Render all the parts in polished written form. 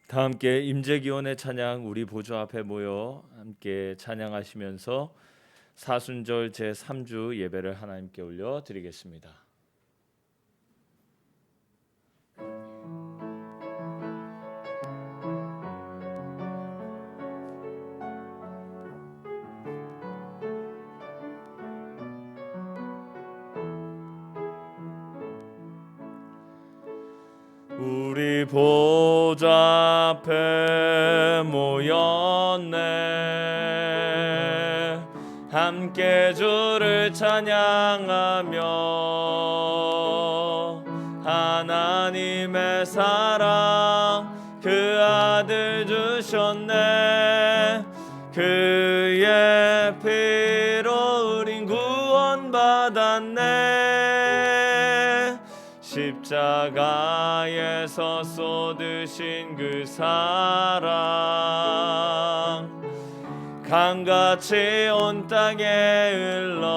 다 함께 임재기원의 찬양 우리 보좌 앞에 모여 함께 찬양하시면서 사순절 제3주 예배를 하나님께 올려 드리겠습니다. 우리 보좌 앞에 모였네. 함께 주를 찬양하며 하나님의 사랑 그 아들 주셨네. 그의 피로 우린 구원받았네. 십자가에서 쏟으신 그 사랑 강같이 온 땅에 흘러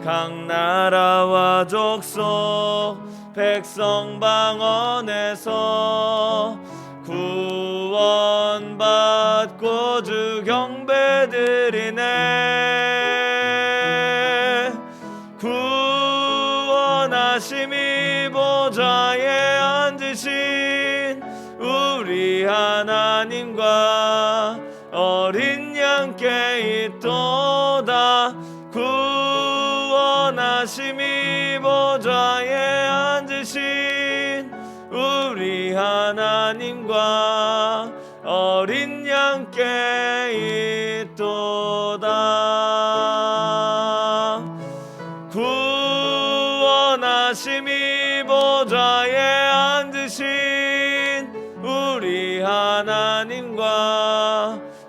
각 나라와 족속 백성 방언에서 구원받고 주 경배드리네. 구원하심이 보좌에 앉으신 우리 하나님과 어린 양께 있도다. 구원하심이 보좌에 앉으신 우리 하나님과 어린 양께 있도다. 구원하심이 보좌에 앉으신 우리 하나님과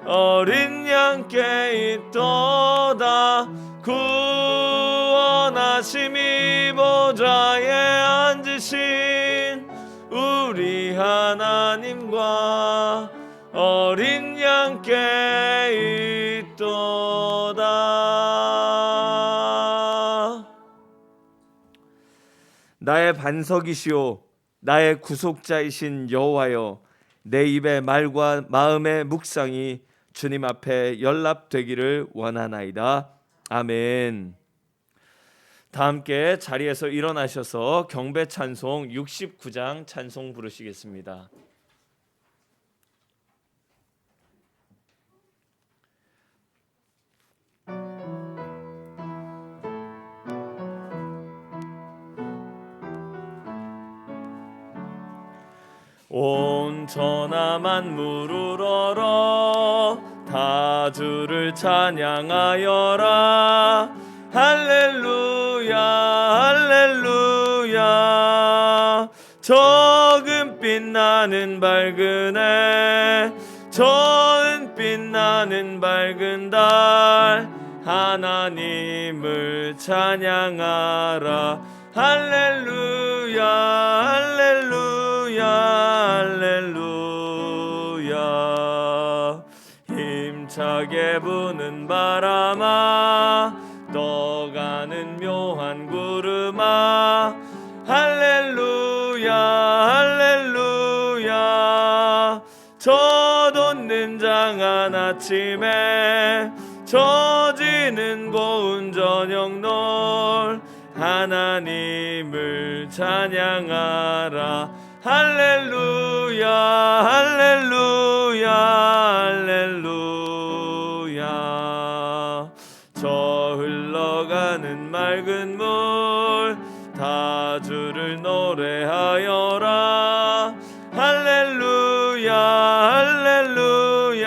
어린 양께 있도다. 구원하심이 보좌에 앉으신 우리 하나님과 어린 양께 있도다. 나의 반석이시오 나의 구속자이신 여호와여, 내 입의 말과 마음의 묵상이 주님 앞에 연락되기를 원하나이다. 아멘. 다 함께 자리에서 일어나셔서 경배 찬송 69장 찬송 부르시겠습니다. 온 천하 만물을 얼어 다 주를 찬양하여라. 할렐루야 할렐루야. 저 은빛 나는 밝은 해, 저 은빛 나는 밝은 달, 하나님을 찬양하라. 할렐루야 할렐루야 할렐루야. 힘차게 부는 바람아, 떠가는 묘한 구름아, 할렐루야 할렐루야. 저 돋는 장한 아침에, 젖이는 고운 저녁놀, 하나님을 찬양하라. 할렐루야 할렐루야 할렐루야. 저 흘러가는 맑은 물, 다 주를 노래하여라. 할렐루야 할렐루야.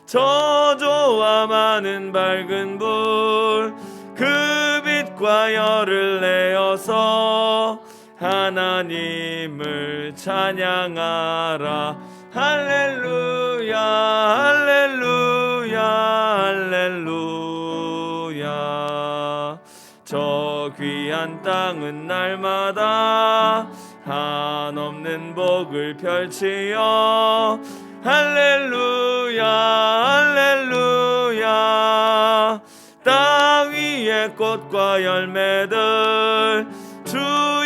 저 조와 많은 밝은 불, 그 빛과 열을 내어서 하나님을 찬양하라. 할렐루야 할렐루야 할렐루야. 저 귀한 땅은 날마다 한없는 복을 펼치어 할렐루야 할렐루야. 땅 위에 꽃과 열매들 주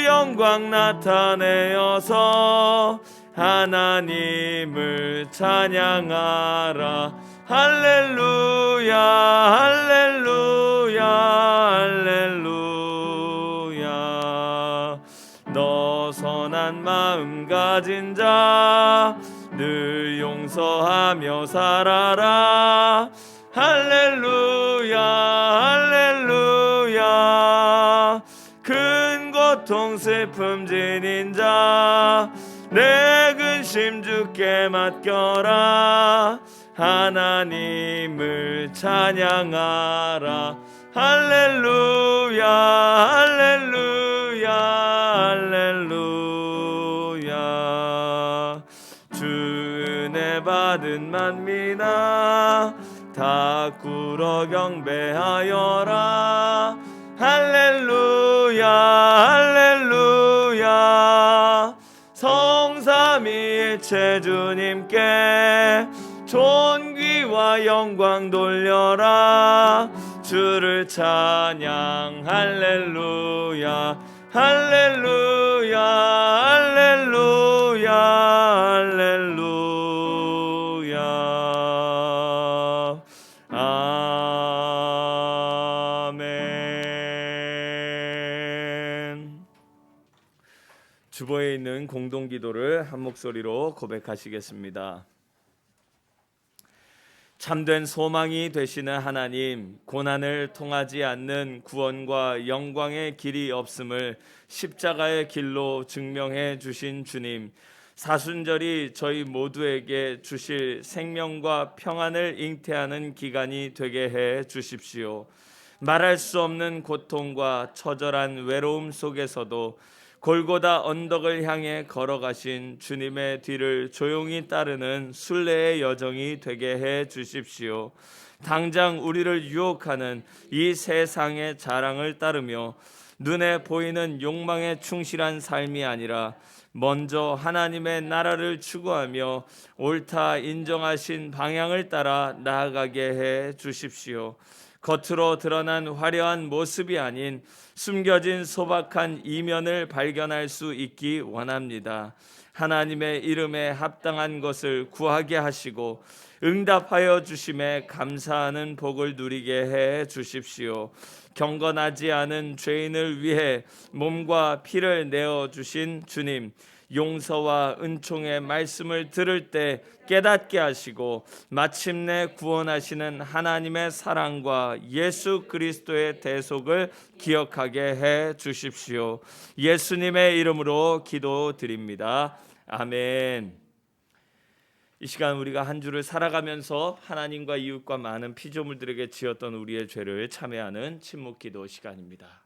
영광 나타내어서 하나님을 찬양하라. 할렐루야 할렐루야 할렐루야. 너 선한 마음 가진 자 늘 용서하며 살아라. 할렐루야 할렐루야. 큰 고통 슬픔 지닌 자 내 근심 주께 맡겨라. 하나님을 찬양하라. 할렐루야 할렐루야 할렐루야. 주 은혜 받은 만민아 다 꿇어 경배하여라. 할렐루야 할렐루야. 성삼위일체 주님께 존귀와 영광 돌려라. 주를 찬양 할렐루야 할렐루야 할렐루야 할렐루야. 아멘. 주보에 있는 공동기도를 한 목소리로 고백하시겠습니다. 참된 소망이 되시는 하나님, 고난을 통하지 않는 구원과 영광의 길이 없음을 십자가의 길로 증명해 주신 주님, 사순절이 저희 모두에게 주실 생명과 평안을 잉태하는 기간이 되게 해 주십시오. 말할 수 없는 고통과 처절한 외로움 속에서도 골고다 언덕을 향해 걸어가신 주님의 뒤를 조용히 따르는 순례의 여정이 되게 해 주십시오. 당장 우리를 유혹하는 이 세상의 자랑을 따르며 눈에 보이는 욕망에 충실한 삶이 아니라 먼저 하나님의 나라를 추구하며 옳다 인정하신 방향을 따라 나아가게 해 주십시오. 겉으로 드러난 화려한 모습이 아닌 숨겨진 소박한 이면을 발견할 수 있기 원합니다. 하나님의 이름에 합당한 것을 구하게 하시고 응답하여 주심에 감사하는 복을 누리게 해 주십시오. 경건하지 않은 죄인을 위해 몸과 피를 내어 주신 주님, 용서와 은총의 말씀을 들을 때 깨닫게 하시고 마침내 구원하시는 하나님의 사랑과 예수 그리스도의 대속을 기억하게 해 주십시오. 예수님의 이름으로 기도드립니다. 아멘. 이 시간 우리가 한 주를 살아가면서 하나님과 이웃과 많은 피조물들에게 지었던 우리의 죄를 참회하는 침묵기도 시간입니다.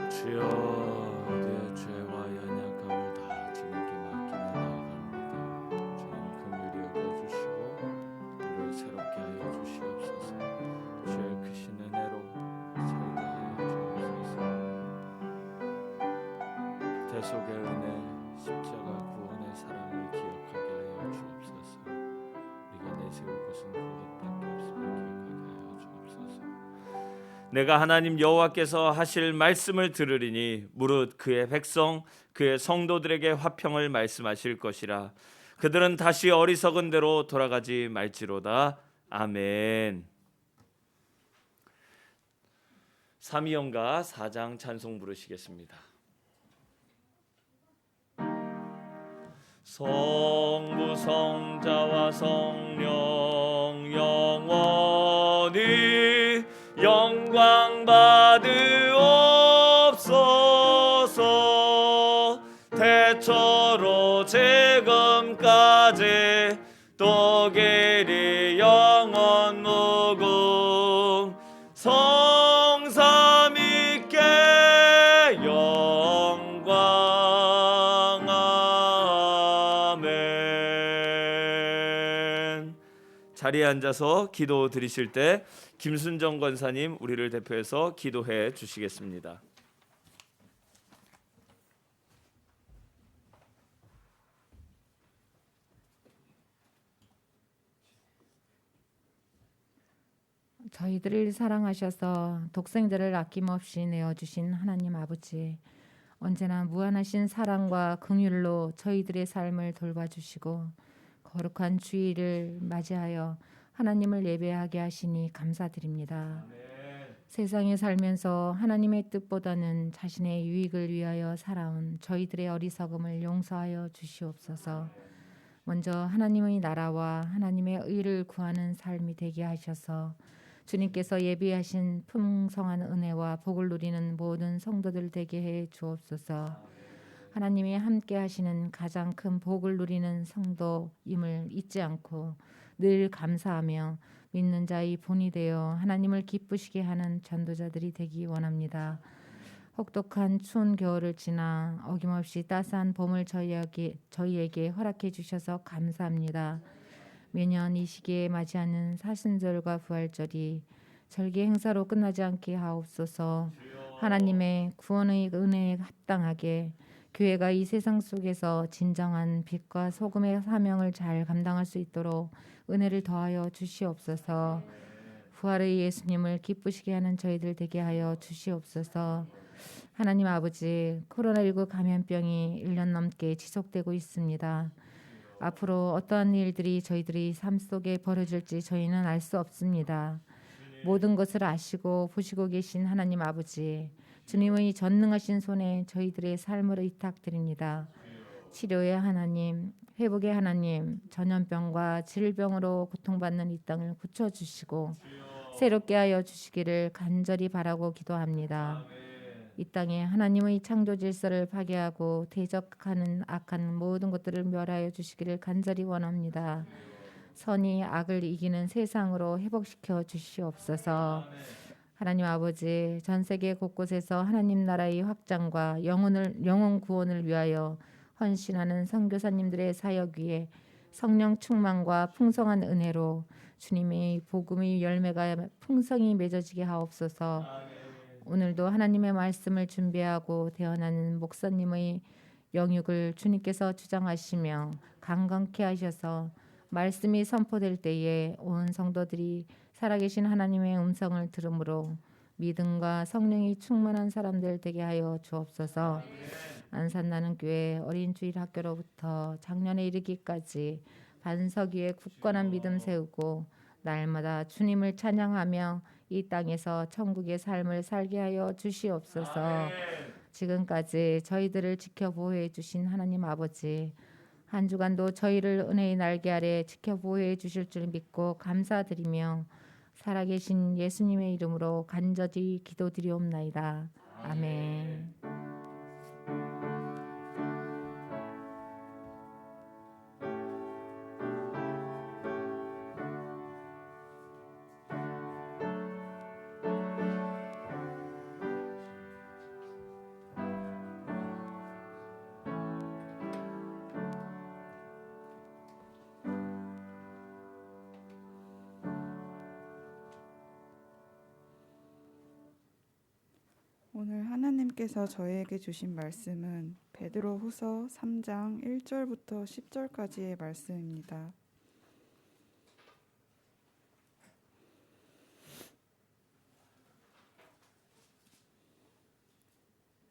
주여, 내 죄와 연약함을 다 주님께 맡기며 나아갑니다. 주님 긍휼히 여겨주시고 우리를 새롭게 하여 주시옵소서. 주의 크신 은혜로 살게 하여 주옵소서. 대속의 은혜, 십자가 구원의 사랑을 기억하게 하여 주옵소서. 우리가 내세울 것은 그것밖에 없음을 기억하게 하여 주옵소서. 내가 하나님 여호와께서 하실 말씀을 들으리니 무릇 그의 백성 그의 성도들에게 화평을 말씀하실 것이라. 그들은 다시 어리석은 대로 돌아가지 말지로다. 아멘. 삼위연가 4장 찬송 부르시겠습니다. 성부 성자와 성령 영원히 영광 받으옵소서. 태초로 지금까지 또 길이 영원 무궁 성삼위께 영광. 아멘. 자리에 앉아서 기도 드리실 때 김순정 권사님 우리를 대표해서 기도해 주시겠습니다. 저희들을 사랑하셔서 독생자를 아낌없이 내어주신 하나님 아버지, 언제나 무한하신 사랑과 긍휼로 저희들의 삶을 돌봐주시고 거룩한 주일을 맞이하여 하나님을 예배하게 하시니 감사드립니다. 세상에 살면서 하나님의 뜻보다는 자신의 유익을 위하여 살아온 저희들의 어리석음을 용서하여 주시옵소서. 먼저 하나님의 나라와 하나님의 의를 구하는 삶이 되게 하셔서 주님께서 예비하신 풍성한 은혜와 복을 누리는 모든 성도들 되게 해 주옵소서. 하나님이 함께 하시는 가장 큰 복을 누리는 성도임을 잊지 않고 늘 감사하며 믿는 자의 본이 되어 하나님을 기쁘시게 하는 전도자들이 되기 원합니다. 혹독한 추운 겨울을 지나 어김없이 따스한 봄을 저희에게 허락해 주셔서 감사합니다. 매년 이 시기에 맞이하는 사순절과 부활절이 절기 행사로 끝나지 않게 하옵소서. 하나님의 구원의 은혜에 합당하게 교회가 이 세상 속에서 진정한 빛과 소금의 사명을 잘 감당할 수 있도록 은혜를 더하여 주시옵소서. 부활의 예수님을 기쁘시게 하는 저희들 되게 하여 주시옵소서. 하나님 아버지, 코로나19 감염병이 1년 넘게 지속되고 있습니다. 앞으로 어떠한 일들이 저희들의 삶 속에 벌어질지 저희는 알 수 없습니다. 모든 것을 아시고 보시고 계신 하나님 아버지, 주님의 전능하신 손에 저희들의 삶을 의탁드립니다. 치료의 하나님, 회복의 하나님, 전염병과 질병으로 고통받는 이 땅을 고쳐주시고 새롭게 하여 주시기를 간절히 바라고 기도합니다. 이 땅에 하나님의 창조 질서를 파괴하고 대적하는 악한 모든 것들을 멸하여 주시기를 간절히 원합니다. 선이 악을 이기는 세상으로 회복시켜 주시옵소서. 하나님 아버지, 전 세계 곳곳에서 하나님 나라의 확장과 영혼 구원을 위하여 헌신하는 선교사님들의 사역 위에 성령 충만과 풍성한 은혜로 주님의 복음의 열매가 풍성히 맺어지게 하옵소서. 오늘도 하나님의 말씀을 준비하고 대언하는 목사님의 영육을 주님께서 주장하시며 강건케 하셔서 말씀이 선포될 때에 온 성도들이 살아계신 하나님의 음성을 들으므로 믿음과 성령이 충만한 사람들 되게 하여 주옵소서. 안산나는교회 어린 주일 학교로부터 작년에 이르기까지 반석 위에 굳건한 믿음 세우고 날마다 주님을 찬양하며 이 땅에서 천국의 삶을 살게 하여 주시옵소서. 지금까지 저희들을 지켜 보호해 주신 하나님 아버지, 한 주간도 저희를 은혜의 날개 아래 지켜 보호해 주실 줄 믿고 감사드리며 살아계신 예수님의 이름으로 간절히 기도드리옵나이다. 아멘. 오늘 하나님께서 저희에게 주신 말씀은 베드로후서 3장 1절부터 10절까지의 말씀입니다.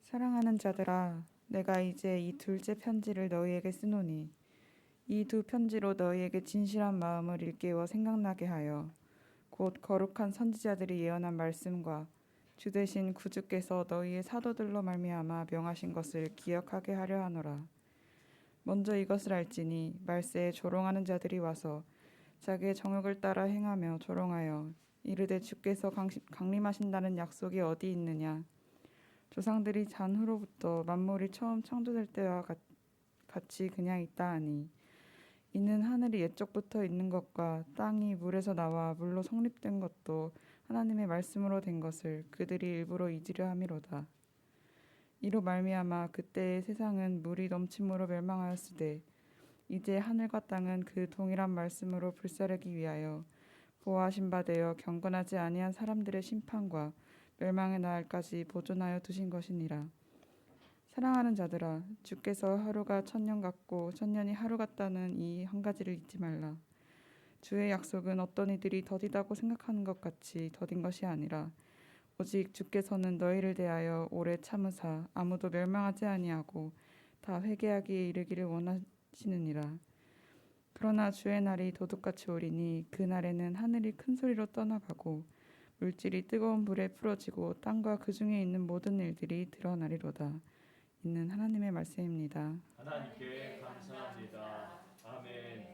사랑하는 자들아, 내가 이제 이 둘째 편지를 너희에게 쓰노니 이 두 편지로 너희에게 진실한 마음을 일깨워 생각나게 하여 곧 거룩한 선지자들이 예언한 말씀과 주 되신 구주께서 너희의 사도들로 말미암아 명하신 것을 기억하게 하려 하노라. 먼저 이것을 알지니 말세에 조롱하는 자들이 와서 자기의 정욕을 따라 행하며 조롱하여 이르되 주께서 강림하신다는 약속이 어디 있느냐. 조상들이 잔 후로부터 만물이 처음 창조될 때와 같이 그냥 있다 하니 이는 하늘이 옛적부터 있는 것과 땅이 물에서 나와 물로 성립된 것도 하나님의 말씀으로 된 것을 그들이 일부러 잊으려 함이로다. 이로 말미암아 그때의 세상은 물이 넘침으로 멸망하였으되 이제 하늘과 땅은 그 동일한 말씀으로 불사르기 위하여 보호하신 바 되어 경건하지 아니한 사람들의 심판과 멸망의 날까지 보존하여 두신 것이니라. 사랑하는 자들아, 주께서 하루가 천년 같고 천년이 하루 같다는 이 한 가지를 잊지 말라. 주의 약속은 어떤 이들이 더디다고 생각하는 것 같이 더딘 것이 아니라 오직 주께서는 너희를 대하여 오래 참으사 아무도 멸망하지 아니하고 다 회개하기에 이르기를 원하시느니라. 그러나 주의 날이 도둑같이 오리니 그 날에는 하늘이 큰 소리로 떠나가고 물질이 뜨거운 불에 풀어지고 땅과 그 중에 있는 모든 일들이 드러나리로다. 있는 하나님의 말씀입니다. 하나님께 감사합니다. 아멘.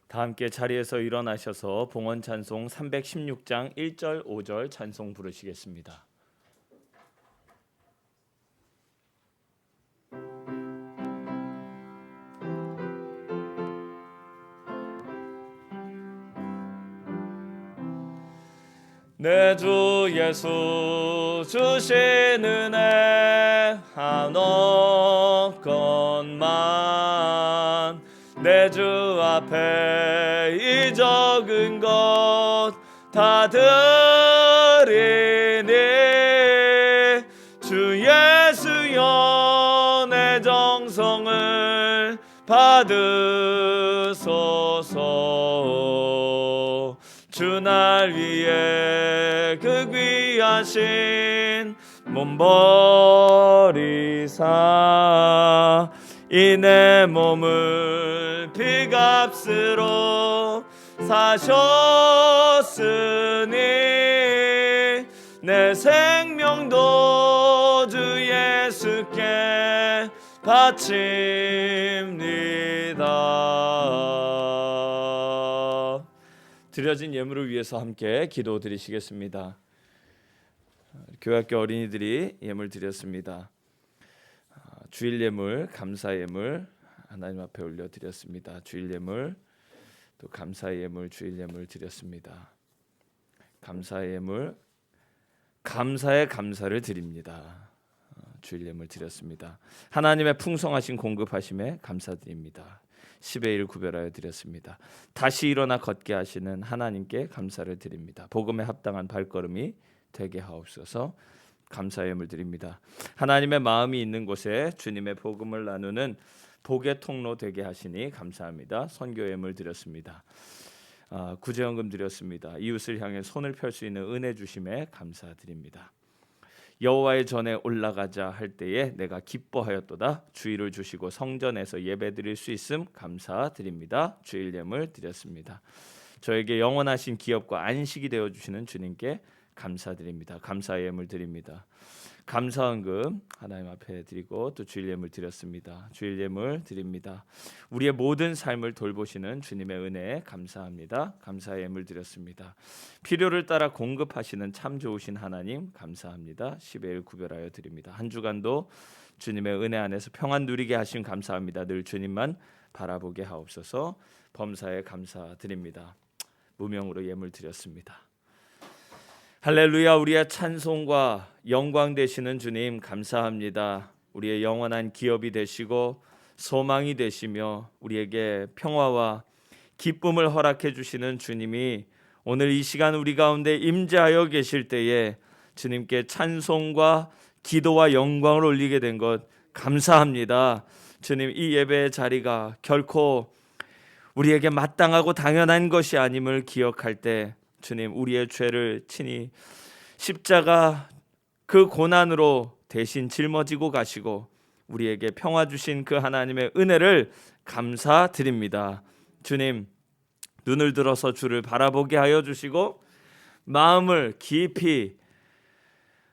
다 함께 자리에서 일어나셔서 봉헌 찬송 316장 1절 5절 찬송 부르시겠습니다. 내 주 예수 주신 은혜 한없건만 내 주 앞에 이 적은 것 다 드리니 주 예수여 내 정성을 받으소서. 주 날 위해 그 귀하신 몸 버리사 이 내 몸을 피값으로 사셨으니 내 생명도 주 예수께 바칩니다. 드려진 예물을 위해서 함께 기도드리시겠습니다. 교회학교 어린이들이 예물 드렸습니다. 주일 예물, 감사 예물 하나님 앞에 올려드렸습니다. 주일 예물, 또 감사 예물, 주일 예물 드렸습니다. 감사 예물, 감사의 감사를 드립니다. 주일 예물 드렸습니다. 하나님의 풍성하신 공급하심에 감사드립니다. 10의 1 구별하여 드렸습니다. 다시 일어나 걷게 하시는 하나님께 감사를 드립니다. 복음에 합당한 발걸음이 되게 하옵소서. 감사 예물 드립니다. 하나님의 마음이 있는 곳에 주님의 복음을 나누는 복의 통로 되게 하시니 감사합니다. 선교 예물 드렸습니다. 구제연금 드렸습니다. 이웃을 향해 손을 펼 수 있는 은혜 주심에 감사드립니다. 여호와의 전에 올라가자 할 때에 내가 기뻐하였도다. 주일을 주시고 성전에서 예배드릴 수 있음 감사드립니다. 주일 예물 드렸습니다. 저에게 영원하신 기업과 안식이 되어 주시는 주님께 감사드립니다. 감사 예물 드립니다. 감사헌금 하나님 앞에 드리고 또 주일 예물 드렸습니다. 주일 예물 드립니다. 우리의 모든 삶을 돌보시는 주님의 은혜에 감사합니다. 감사 예물 드렸습니다. 필요를 따라 공급하시는 참 좋으신 하나님 감사합니다. 10의 1 구별하여 드립니다. 한 주간도 주님의 은혜 안에서 평안 누리게 하심 감사합니다. 늘 주님만 바라보게 하옵소서. 범사에 감사드립니다. 무명으로 예물 드렸습니다. 할렐루야. 우리의 찬송과 영광 되시는 주님 감사합니다. 우리의 영원한 기업이 되시고 소망이 되시며 우리에게 평화와 기쁨을 허락해 주시는 주님이 오늘 이 시간 우리 가운데 임재하여 계실 때에 주님께 찬송과 기도와 영광을 올리게 된 것 감사합니다. 주님, 이 예배의 자리가 결코 우리에게 마땅하고 당연한 것이 아님을 기억할 때 주님, 우리의 죄를 친히 십자가 그 고난으로 대신 짊어지고 가시고 우리에게 평화 주신 그 하나님의 은혜를 감사드립니다. 주님, 눈을 들어서 주를 바라보게 하여 주시고 마음을 깊이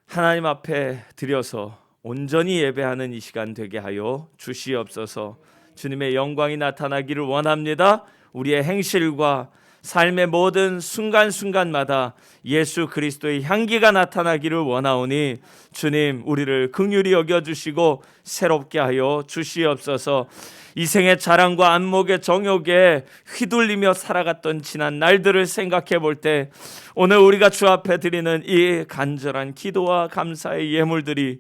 하나님 앞에 드려서 온전히 예배하는 이 시간 되게 하여 주시옵소서. 주님의 영광이 나타나기를 원합니다. 우리의 행실과 삶의 모든 순간순간마다 예수 그리스도의 향기가 나타나기를 원하오니 주님 우리를 긍휼히 여겨주시고 새롭게 하여 주시옵소서. 이 생의 자랑과 안목의 정욕에 휘둘리며 살아갔던 지난 날들을 생각해 볼 때 오늘 우리가 주 앞에 드리는 이 간절한 기도와 감사의 예물들이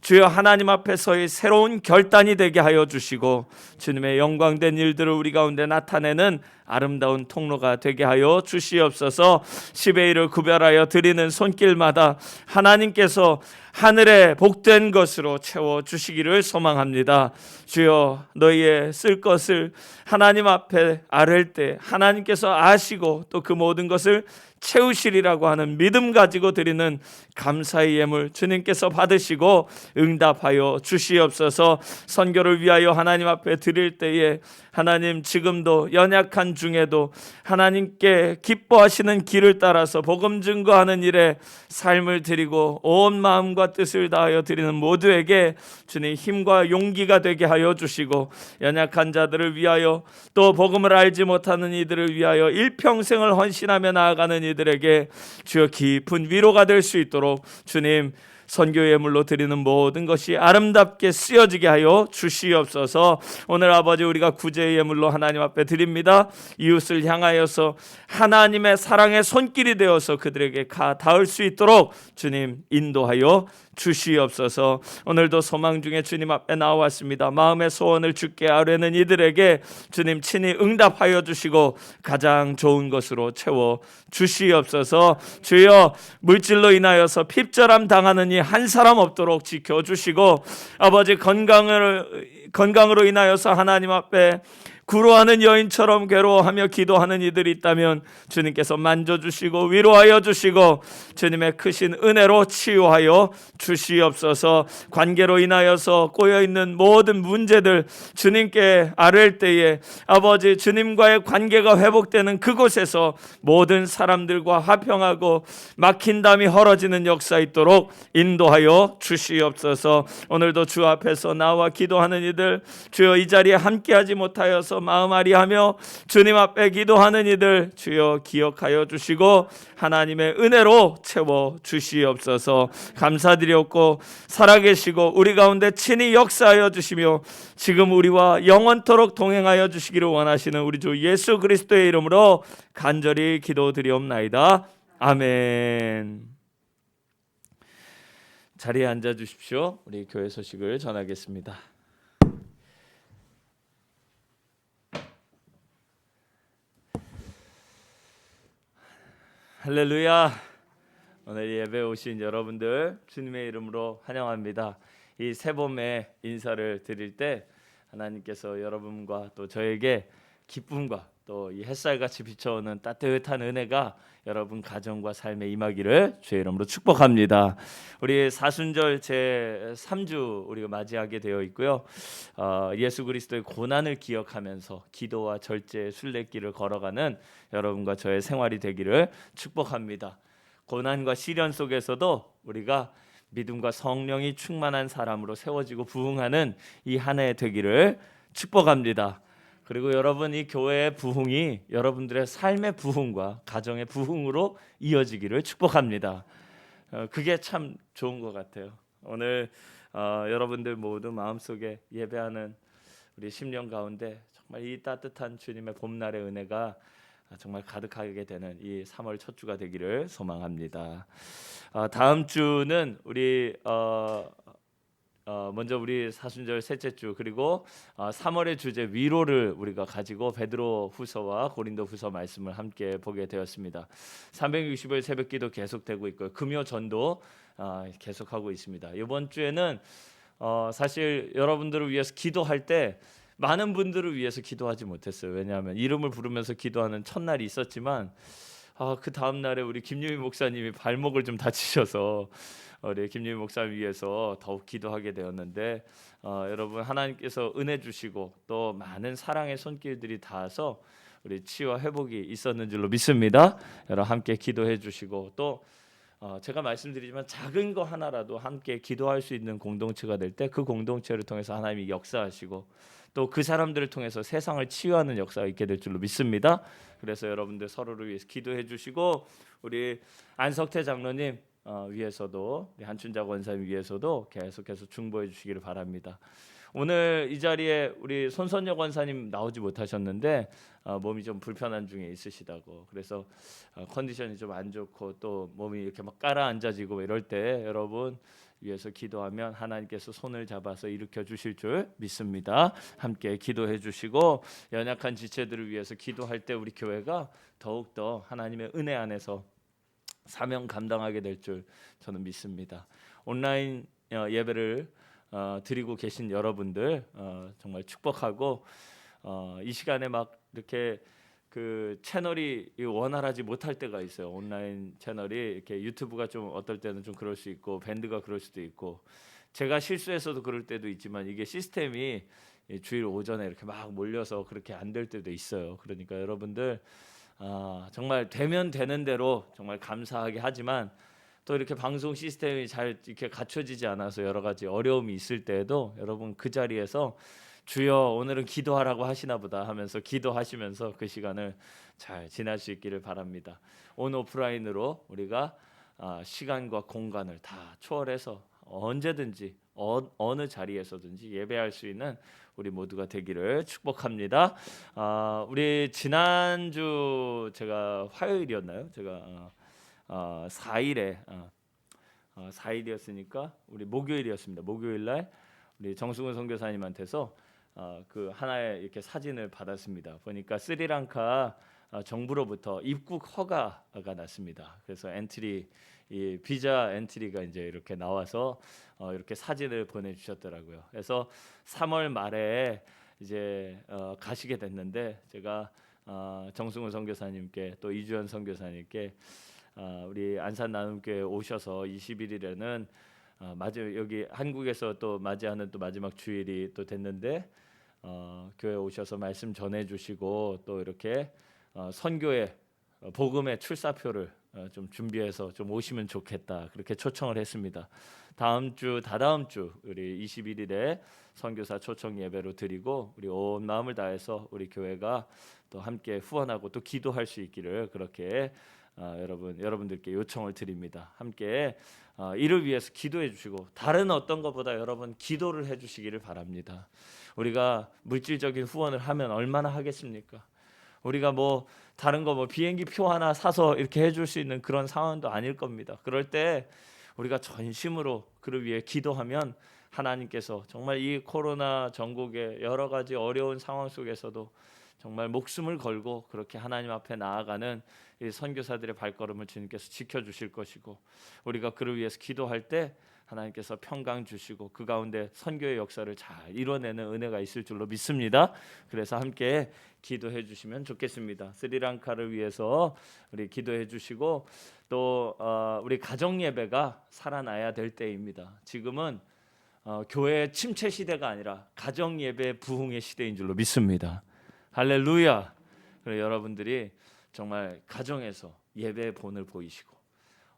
주여 하나님 앞에서의 새로운 결단이 되게 하여 주시고 주님의 영광된 일들을 우리 가운데 나타내는 아름다운 통로가 되게 하여 주시옵소서. 10의 1을 구별하여 드리는 손길마다 하나님께서 하늘에 복된 것으로 채워주시기를 소망합니다. 주여 너희의 쓸 것을 하나님 앞에 아랠 때 하나님께서 아시고 또 그 모든 것을 채우시리라고 하는 믿음 가지고 드리는 감사의 예물 주님께서 받으시고 응답하여 주시옵소서. 선교를 위하여 하나님 앞에 드릴 때에 하나님 지금도 연약한 중에도 하나님께 기뻐하시는 길을 따라서 복음 증거하는 일에 삶을 드리고 온 마음과 뜻을 다하여 드리는 모두에게 주님 힘과 용기가 되게 하여 주시고 연약한 자들을 위하여 또 복음을 알지 못하는 이들을 위하여 일평생을 헌신하며 나아가는 이들에게 주여 깊은 위로가 될 수 있도록 주님 선교 예물로 드리는 모든 것이 아름답게 쓰여지게 하여 주시옵소서. 오늘 아버지 우리가 구제 예물로 하나님 앞에 드립니다. 이웃을 향하여서 하나님의 사랑의 손길이 되어서 그들에게 닿을 수 있도록 주님 인도하여 주시옵소서. 오늘도 소망 중에 주님 앞에 나왔습니다. 마음의 소원을 주께 아뢰는 이들에게 주님 친히 응답하여 주시고 가장 좋은 것으로 채워 주시옵소서. 주여 물질로 인하여서 핍절함 당하는 이 한 사람 없도록 지켜주시고 아버지 건강으로 인하여서 하나님 앞에 구로하는 여인처럼 괴로워하며 기도하는 이들이 있다면 주님께서 만져주시고 위로하여 주시고 주님의 크신 은혜로 치유하여 주시옵소서. 관계로 인하여서 꼬여있는 모든 문제들 주님께 아뢰을 때에 아버지 주님과의 관계가 회복되는 그곳에서 모든 사람들과 화평하고 막힌 담이 헐어지는 역사 있도록 인도하여 주시옵소서. 오늘도 주 앞에서 나와 기도하는 이들 주여 이 자리에 함께하지 못하여서 마음 아리하며 주님 앞에 기도하는 이들 주여 기억하여 주시고 하나님의 은혜로 채워 주시옵소서. 감사드렸고 살아계시고 우리 가운데 친히 역사하여 주시며 지금 우리와 영원토록 동행하여 주시기를 원하시는 우리 주 예수 그리스도의 이름으로 간절히 기도드리옵나이다. 아멘. 자리에 앉아 주십시오. 우리 교회 소식을 전하겠습니다. 할렐루야. 오늘 예배에 오신 여러분들 주님의 이름으로 환영합니다. 이 새봄에 인사를 드릴 때 하나님께서 여러분과 또 저에게 기쁨과 또 이 햇살같이 비춰오는 따뜻한 은혜가 여러분 가정과 삶에 임하기를 주의 이름으로 축복합니다. 우리 사순절 제 3주 우리가 맞이하게 되어 있고요. 예수 그리스도의 고난을 기억하면서 기도와 절제, 순례길을 걸어가는 여러분과 저의 생활이 되기를 축복합니다. 고난과 시련 속에서도 우리가 믿음과 성령이 충만한 사람으로 세워지고 부흥하는 이 한 해 되기를 축복합니다. 그리고 여러분 이 교회의 부흥이 여러분들의 삶의 부흥과 가정의 부흥으로 이어지기를 축복합니다. 그게 참 좋은 것 같아요. 오늘 여러분들 모두 마음속에 예배하는 우리 심령 가운데 정말 이 따뜻한 주님의 봄날의 은혜가 정말 가득하게 되는 이 3월 첫 주가 되기를 소망합니다. 다음 주는 우리 먼저 우리 사순절 셋째 주 그리고 3월의 주제 위로를 우리가 가지고 베드로 후서와 고린도 후서 말씀을 함께 보게 되었습니다. 365일 새벽기도 계속되고 있고요. 금요 전도 계속하고 있습니다. 이번 주에는 사실 여러분들을 위해서 기도할 때 많은 분들을 위해서 기도하지 못했어요. 왜냐하면 이름을 부르면서 기도하는 첫날이 있었지만 그 다음 날에 우리 김유미 목사님이 발목을 좀 다치셔서 우리 김유미 목사님 위해서 더욱 기도하게 되었는데 여러분 하나님께서 은혜 주시고 또 많은 사랑의 손길들이 닿아서 우리 치유와 회복이 있었는 줄로 믿습니다. 여러분 함께 기도해 주시고 또 제가 말씀드리지만 작은 거 하나라도 함께 기도할 수 있는 공동체가 될 때 그 공동체를 통해서 하나님이 역사하시고 또 그 사람들을 통해서 세상을 치유하는 역사가 있게 될 줄로 믿습니다. 그래서 여러분들 서로를 위해서 기도해 주시고 우리 안석태 장로님 위해서도 우리 한춘자 권사님 위해서도 계속해서 중보해 주시기를 바랍니다. 오늘 이 자리에 우리 손선녀 권사님 나오지 못하셨는데 몸이 좀 불편한 중에 있으시다고 그래서 컨디션이 좀 안 좋고 또 몸이 이렇게 막 가라앉아지고 이럴 때 여러분 위해서 기도하면 하나님께서 손을 잡아서 일으켜 주실 줄 믿습니다. 함께 기도해 주시고 연약한 지체들을 위해서 기도할 때 우리 교회가 더욱더 하나님의 은혜 안에서 사명 감당하게 될 줄 저는 믿습니다. 온라인 예배를 드리고 계신 여러분들 정말 축복하고 이 시간에 막 이렇게 그 채널이 원활하지 못할 때가 있어요. 온라인 채널이 이렇게 유튜브가 좀 어떨 때는 좀 그럴 수 있고 밴드가 그럴 수도 있고 제가 실수해서도 그럴 때도 있지만 이게 시스템이 주일 오전에 이렇게 막 몰려서 그렇게 안 될 때도 있어요. 그러니까 여러분들 정말 되면 되는 대로 정말 감사하게 하지만 또 이렇게 방송 시스템이 잘 이렇게 갖춰지지 않아서 여러 가지 어려움이 있을 때에도 여러분 그 자리에서 주여 오늘은 기도하라고 하시나 보다 하면서 기도하시면서 그 시간을 잘 지날 수 있기를 바랍니다. 온 오프라인으로 우리가 시간과 공간을 다 초월해서 언제든지 어느 자리에서든지 예배할 수 있는 우리 모두가 되기를 축복합니다. 우리 지난주 제가 화요일이었나요? 제가 4일에 4일이었으니까 우리 목요일이었습니다. 목요일 날 우리 정승훈 선교사님한테서 그 하나의 이렇게 사진을 받았습니다. 보니까 스리랑카 정부로부터 입국 허가가 났습니다. 그래서 엔트리 이 비자 엔트리가 이제 이렇게 나와서 이렇게 사진을 보내주셨더라고요. 그래서 3월 말에 이제 가시게 됐는데 제가 정승훈 선교사님께 또 이주연 선교사님께 우리 안산 나눔교회 오셔서 21일에는 여기 한국에서 또 맞이하는 또 마지막 주일이 또 됐는데 교회 오셔서 말씀 전해주시고 또 이렇게 선교의 복음의 출사표를 좀 준비해서 좀 오시면 좋겠다 그렇게 초청을 했습니다. 다다음 주 우리 21일에 선교사 초청 예배로 드리고 우리 온 마음을 다해서 우리 교회가 또 함께 후원하고 또 기도할 수 있기를 그렇게 여러분들께 요청을 드립니다. 함께 이를 위해서 기도해 주시고 다른 어떤 것보다 여러분 기도를 해 주시기를 바랍니다. 우리가 물질적인 후원을 하면 얼마나 하겠습니까? 우리가 뭐 다른 거 뭐 비행기 표 하나 사서 이렇게 해줄 수 있는 그런 상황도 아닐 겁니다. 그럴 때 우리가 전심으로 그를 위해 기도하면 하나님께서 정말 이 코로나 전국의 여러 가지 어려운 상황 속에서도 정말 목숨을 걸고 그렇게 하나님 앞에 나아가는 이 선교사들의 발걸음을 주님께서 지켜주실 것이고 우리가 그를 위해서 기도할 때 하나님께서 평강 주시고 그 가운데 선교의 역사를 잘 이뤄내는 은혜가 있을 줄로 믿습니다. 그래서 함께 기도해 주시면 좋겠습니다. 스리랑카를 위해서 우리 기도해 주시고 또 우리 가정 예배가 살아나야 될 때입니다. 지금은 교회 침체 시대가 아니라 가정 예배 부흥의 시대인 줄로 믿습니다. 할렐루야. 그래 여러분들이 정말 가정에서 예배의 본을 보이시고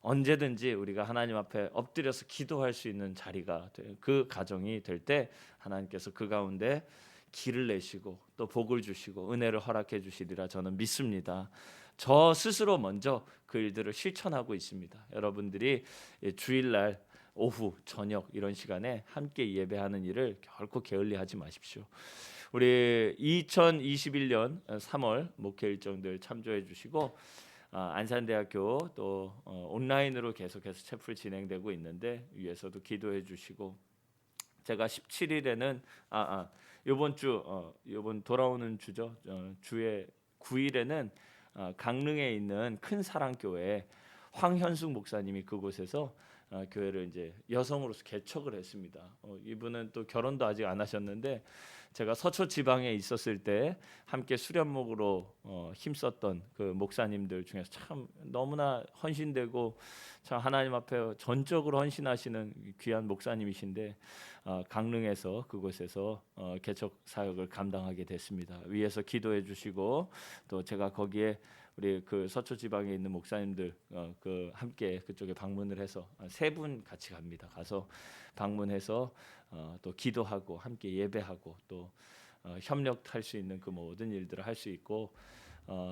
언제든지 우리가 하나님 앞에 엎드려서 기도할 수 있는 자리가 그 가정이 될 때 하나님께서 그 가운데 길을 내시고 또 복을 주시고 은혜를 허락해 주시리라 저는 믿습니다. 저 스스로 먼저 그 일들을 실천하고 있습니다. 여러분들이 주일날 오후 저녁 이런 시간에 함께 예배하는 일을 결코 게을리하지 마십시오. 우리 2021년 3월 목회 일정들 참조해 주시고 안산대학교 또 온라인으로 계속해서 채플 진행되고 있는데 위에서도 기도해 주시고 제가 17일에는 이번 돌아오는 주죠. 주의 9일에는 강릉에 있는 큰 사랑교회 황현숙 목사님이 그곳에서 교회를 이제 여성으로서 개척을 했습니다. 이분은 또 결혼도 아직 안 하셨는데 제가 서초 지방에 있었을 때 함께 수련목으로 힘썼던 그 목사님들 중에서 참 너무나 헌신되고 참 하나님 앞에 전적으로 헌신하시는 귀한 목사님이신데 강릉에서 그곳에서 개척 사역을 감당하게 됐습니다. 위에서 기도해 주시고 또 제가 거기에 우리 그 서초 지방에 있는 목사님들 그 함께 그쪽에 방문을 해서 3분 같이 갑니다. 가서 방문해서 또 기도하고 함께 예배하고 또 협력할 수 있는 그 모든 일들을 할 수 있고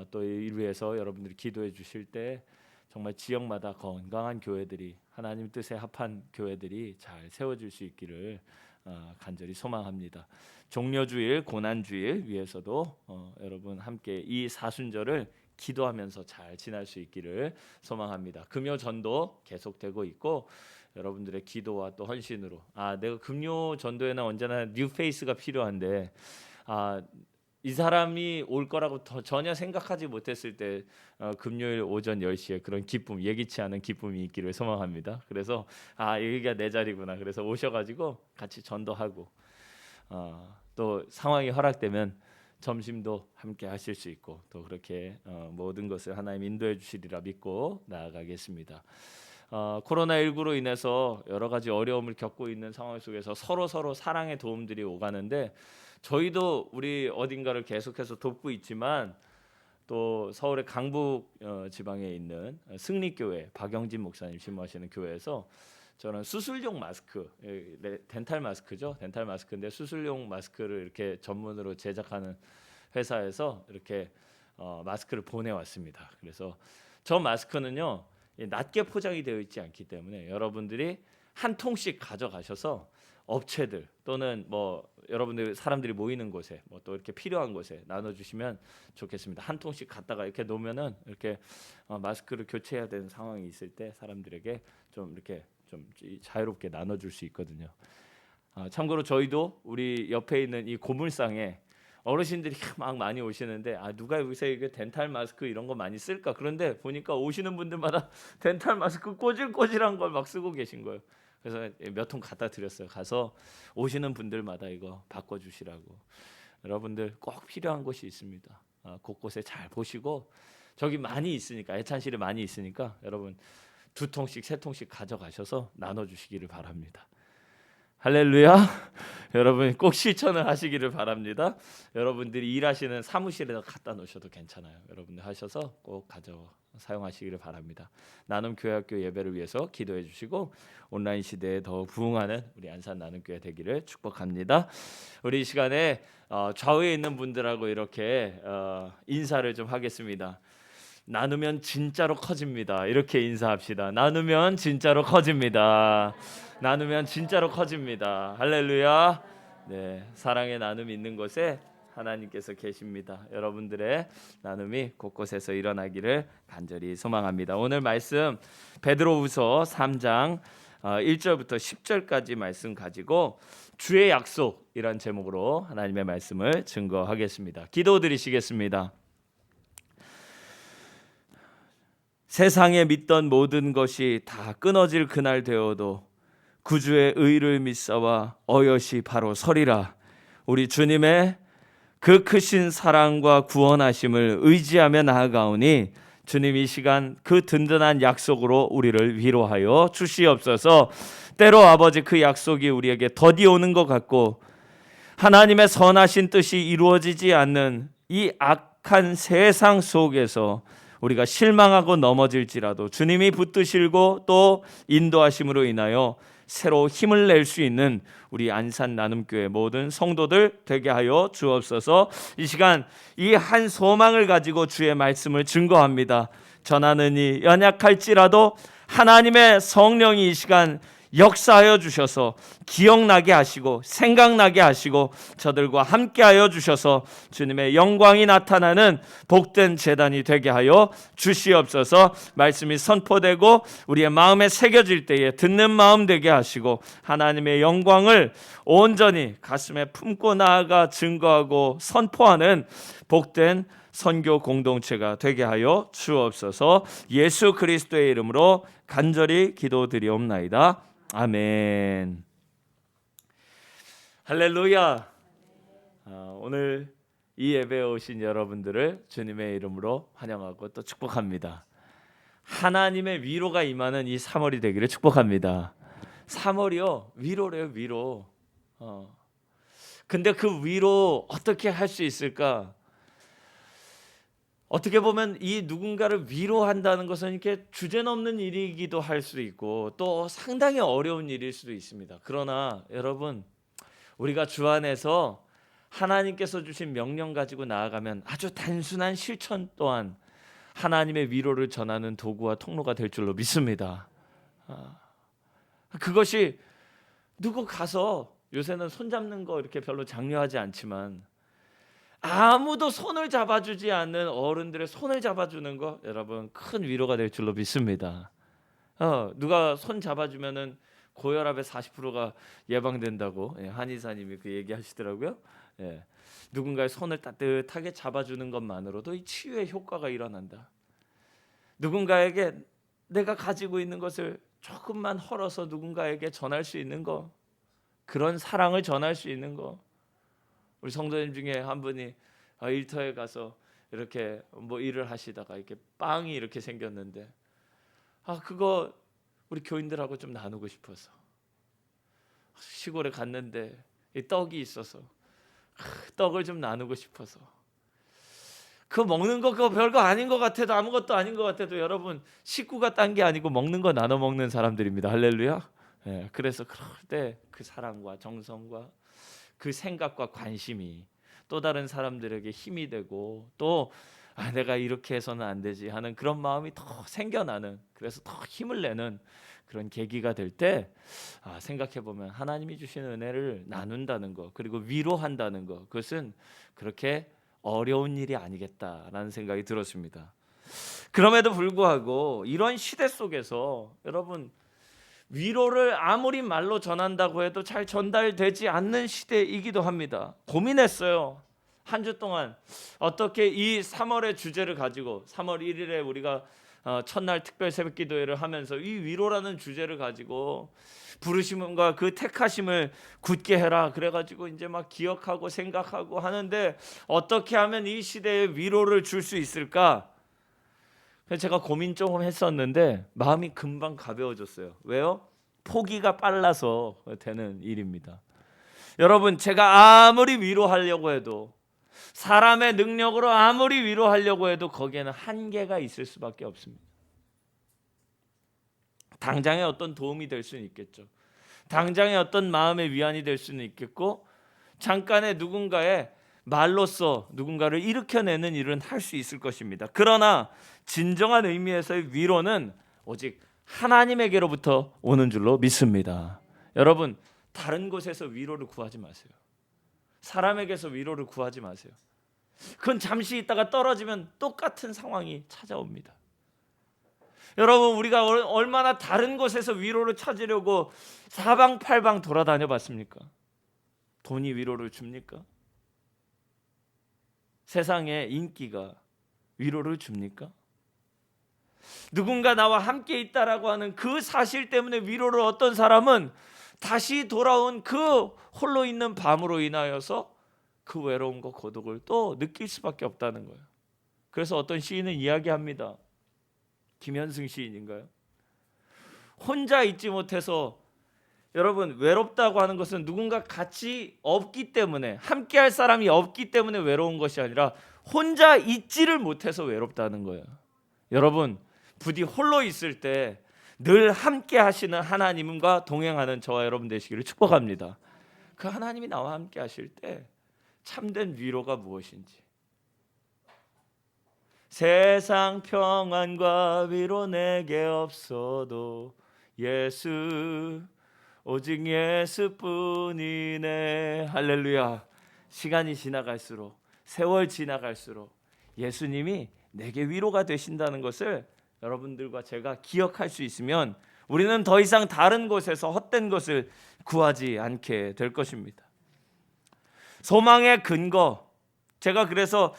또 이를 위해서 여러분들이 기도해 주실 때 정말 지역마다 건강한 교회들이 하나님 뜻에 합한 교회들이 잘 세워질 수 있기를 간절히 소망합니다. 종려주일, 고난주일 위해서도 여러분 함께 이 사순절을 기도하면서 잘 지날 수 있기를 소망합니다. 금요 전도 계속되고 있고 여러분들의 기도와 또 헌신으로 내가 금요 전도에는 언제나 뉴 페이스가 필요한데 이 사람이 올 거라고 전혀 생각하지 못했을 때 금요일 오전 10시에 그런 기쁨, 예기치 않은 기쁨이 있기를 소망합니다. 그래서 여기가 내 자리구나. 그래서 오셔가지고 같이 전도하고 또 상황이 허락되면 점심도 함께 하실 수 있고 또 그렇게 모든 것을 하나님 인도해 주시리라 믿고 나아가겠습니다. 코로나19로 인해서 여러 가지 어려움을 겪고 있는 상황 속에서 서로 사랑의 도움들이 오가는데 저희도 우리 어딘가를 계속해서 돕고 있지만 또 서울의 강북 지방에 있는 승리교회 박영진 목사님 신무하시는 교회에서 저는 수술용 마스크, 덴탈 마스크죠. 덴탈 마스크인데 수술용 마스크를 이렇게 전문으로 제작하는 회사에서 이렇게 마스크를 보내왔습니다. 그래서 저 마스크는요 낮게 포장이 되어 있지 않기 때문에 여러분들이 한 통씩 가져가셔서 업체들 또는 뭐 여러분들 사람들이 모이는 곳에 뭐 또 이렇게 필요한 곳에 나눠주시면 좋겠습니다. 한 통씩 갖다가 이렇게 놓으면은 이렇게 마스크를 교체해야 되는 상황이 있을 때 사람들에게 좀 이렇게 좀 자유롭게 나눠줄 수 있거든요. 참고로 저희도 우리 옆에 있는 이 고물상에 어르신들이 막 많이 오시는데 누가 여기서 이게 덴탈 마스크 이런 거 많이 쓸까? 그런데 보니까 오시는 분들마다 덴탈 마스크 꼬질꼬질한 걸 막 쓰고 계신 거예요. 그래서 몇 통 갖다 드렸어요. 가서 오시는 분들마다 이거 바꿔주시라고. 여러분들 꼭 필요한 곳이 있습니다. 곳곳에 잘 보시고 저기 많이 있으니까 애찬실에 많이 있으니까 여러분 2통씩 3통씩 가져가셔서 나눠주시기를 바랍니다. 할렐루야. 여러분 꼭 실천을 하시기를 바랍니다. 여러분들이 일하시는 사무실에 갖다 놓으셔도 괜찮아요. 여러분들 하셔서 꼭 사용하시기를 바랍니다. 나눔교회학교 예배를 위해서 기도해 주시고 온라인 시대에 더 부흥하는 우리 안산 나눔교회 되기를 축복합니다. 우리 이 시간에 좌우에 있는 분들하고 이렇게 인사를 좀 하겠습니다. 나누면 진짜로 커집니다. 이렇게 인사합시다. 나누면 진짜로 커집니다. 나누면 진짜로 커집니다. 할렐루야. 네, 사랑의 나눔이 있는 곳에 하나님께서 계십니다. 여러분들의 나눔이 곳곳에서 일어나기를 간절히 소망합니다. 오늘 말씀 베드로후서 3장 1절부터 10절까지 말씀 가지고 주의 약속이란 제목으로 하나님의 말씀을 증거하겠습니다. 기도드리시겠습니다. 세상에 믿던 모든 것이 다 끊어질 그날 되어도 구주의 의를 믿사와 어여시 바로 서리라. 우리 주님의 그 크신 사랑과 구원하심을 의지하며 나아가오니 주님 이 시간 그 든든한 약속으로 우리를 위로하여 주시옵소서. 때로 아버지 그 약속이 우리에게 더디 오는 것 같고 하나님의 선하신 뜻이 이루어지지 않는 이 악한 세상 속에서 우리가 실망하고 넘어질지라도 주님이 붙드시고 또 인도하심으로 인하여 새로 힘을 낼 수 있는 우리 안산 나눔교회 모든 성도들 되게 하여 주옵소서. 이 시간 이 한 소망을 가지고 주의 말씀을 증거합니다. 전하느니 연약할지라도 하나님의 성령이 이 시간 역사하여 주셔서 기억나게 하시고 생각나게 하시고 저들과 함께하여 주셔서 주님의 영광이 나타나는 복된 제단이 되게 하여 주시옵소서. 말씀이 선포되고 우리의 마음에 새겨질 때에 듣는 마음 되게 하시고 하나님의 영광을 온전히 가슴에 품고 나아가 증거하고 선포하는 복된 선교 공동체가 되게 하여 주옵소서. 예수 그리스도의 이름으로 간절히 기도드리옵나이다. 아멘. 할렐루야. 오늘 이 예배에 오신 여러분들을 주님의 이름으로 환영하고 또 축복합니다. 하나님의 위로가 임하는 이 3월이 되기를 축복합니다. 3월이요, 위로래요, 위로. 근데 그 위로 어떻게 할 수 있을까? 어떻게 보면 이 누군가를 위로한다는 것은 이렇게 주제넘는 일이기도 할 수도 있고 또 상당히 어려운 일일 수도 있습니다. 그러나 여러분, 우리가 주 안에서 하나님께서 주신 명령 가지고 나아가면 아주 단순한 실천 또한 하나님의 위로를 전하는 도구와 통로가 될 줄로 믿습니다. 그것이 누구 가서, 요새는 손 잡는 거 이렇게 별로 장려하지 않지만 아무도 손을 잡아주지 않는 어른들의 손을 잡아주는 거, 여러분 큰 위로가 될 줄로 믿습니다. 누가 손 잡아주면은 고혈압의 40%가 예방된다고 한의사님이 그 얘기하시더라고요. 누군가의 손을 따뜻하게 잡아주는 것만으로도 이 치유의 효과가 일어난다. 누군가에게 내가 가지고 있는 것을 조금만 헐어서 누군가에게 전할 수 있는 거, 그런 사랑을 전할 수 있는 거. 우리 성도님 중에 한 분이 일터에 가서 이렇게 뭐 일을 하시다가 이렇게 빵이 이렇게 생겼는데 그거 우리 교인들하고 좀 나누고 싶어서 시골에 갔는데 이 떡이 있어서 떡을 좀 나누고 싶어서. 그거 먹는 거 그거 별거 아닌 것 같아도, 아무것도 아닌 것 같아도 여러분, 식구가 딴 게 아니고 먹는 거 나눠 먹는 사람들입니다. 할렐루야. 그래서 그럴 때 그 사랑과 정성과 그 생각과 관심이 또 다른 사람들에게 힘이 되고 또 내가 이렇게 해서는 안 되지 하는 그런 마음이 더 생겨나는, 그래서 더 힘을 내는 그런 계기가 될 때 생각해보면 하나님이 주신 은혜를 나눈다는 것, 그리고 위로한다는 것, 그것은 그렇게 어려운 일이 아니겠다라는 생각이 들었습니다. 그럼에도 불구하고 이런 시대 속에서 여러분, 위로를 아무리 말로 전한다고 해도 잘 전달되지 않는 시대이기도 합니다. 고민했어요. 한 주 동안 어떻게 이 3월의 주제를 가지고 3월 1일에 우리가 첫날 특별 새벽 기도회를 하면서 이 위로라는 주제를 가지고 부르심과 그 택하심을 굳게 해라 그래가지고 이제 막 기억하고 생각하고 하는데, 어떻게 하면 이 시대에 위로를 줄 수 있을까? 그래서 제가 고민 조금 했었는데 마음이 금방 가벼워졌어요. 왜요? 포기가 빨라서 되는 일입니다. 여러분, 제가 아무리 위로하려고 해도, 사람의 능력으로 아무리 위로하려고 해도 거기에는 한계가 있을 수밖에 없습니다. 당장에 어떤 도움이 될 수는 있겠죠. 당장에 어떤 마음의 위안이 될 수는 있겠고, 잠깐의 누군가의 말로써 누군가를 일으켜내는 일은 할 수 있을 것입니다. 그러나 진정한 의미에서의 위로는 오직 하나님에게로부터 오는 줄로 믿습니다. 여러분, 다른 곳에서 위로를 구하지 마세요. 사람에게서 위로를 구하지 마세요. 그건 잠시 있다가 떨어지면 똑같은 상황이 찾아옵니다. 여러분, 우리가 얼마나 다른 곳에서 위로를 찾으려고 사방팔방 돌아다녀 봤습니까? 돈이 위로를 줍니까? 세상에 인기가 위로를 줍니까? 누군가 나와 함께 있다라고 하는 그 사실 때문에 위로를 얻던 사람은 다시 돌아온 그 홀로 있는 밤으로 인하여서 그 외로움과 고독을 또 느낄 수밖에 없다는 거예요. 그래서 어떤 시인은 이야기합니다. 김현승 시인인가요? 혼자 있지 못해서, 여러분, 외롭다고 하는 것은 누군가 같이 없기 때문에, 함께 할 사람이 없기 때문에 외로운 것이 아니라 혼자 있지를 못해서 외롭다는 거예요. 여러분, 부디 홀로 있을 때 늘 함께 하시는 하나님과 동행하는 저와 여러분 되시기를 축복합니다. 그 하나님이 나와 함께 하실 때 참된 위로가 무엇인지, 세상 평안과 위로 내게 없어도 예수, 오직 예수뿐이네. 할렐루야. 시간이 지나갈수록, 세월 지나갈수록 예수님이 내게 위로가 되신다는 것을 여러분들과 제가 기억할 수 있으면 우리는 더 이상 다른 곳에서 헛된 것을 구하지 않게 될 것입니다. 소망의 근거, 제가 그래서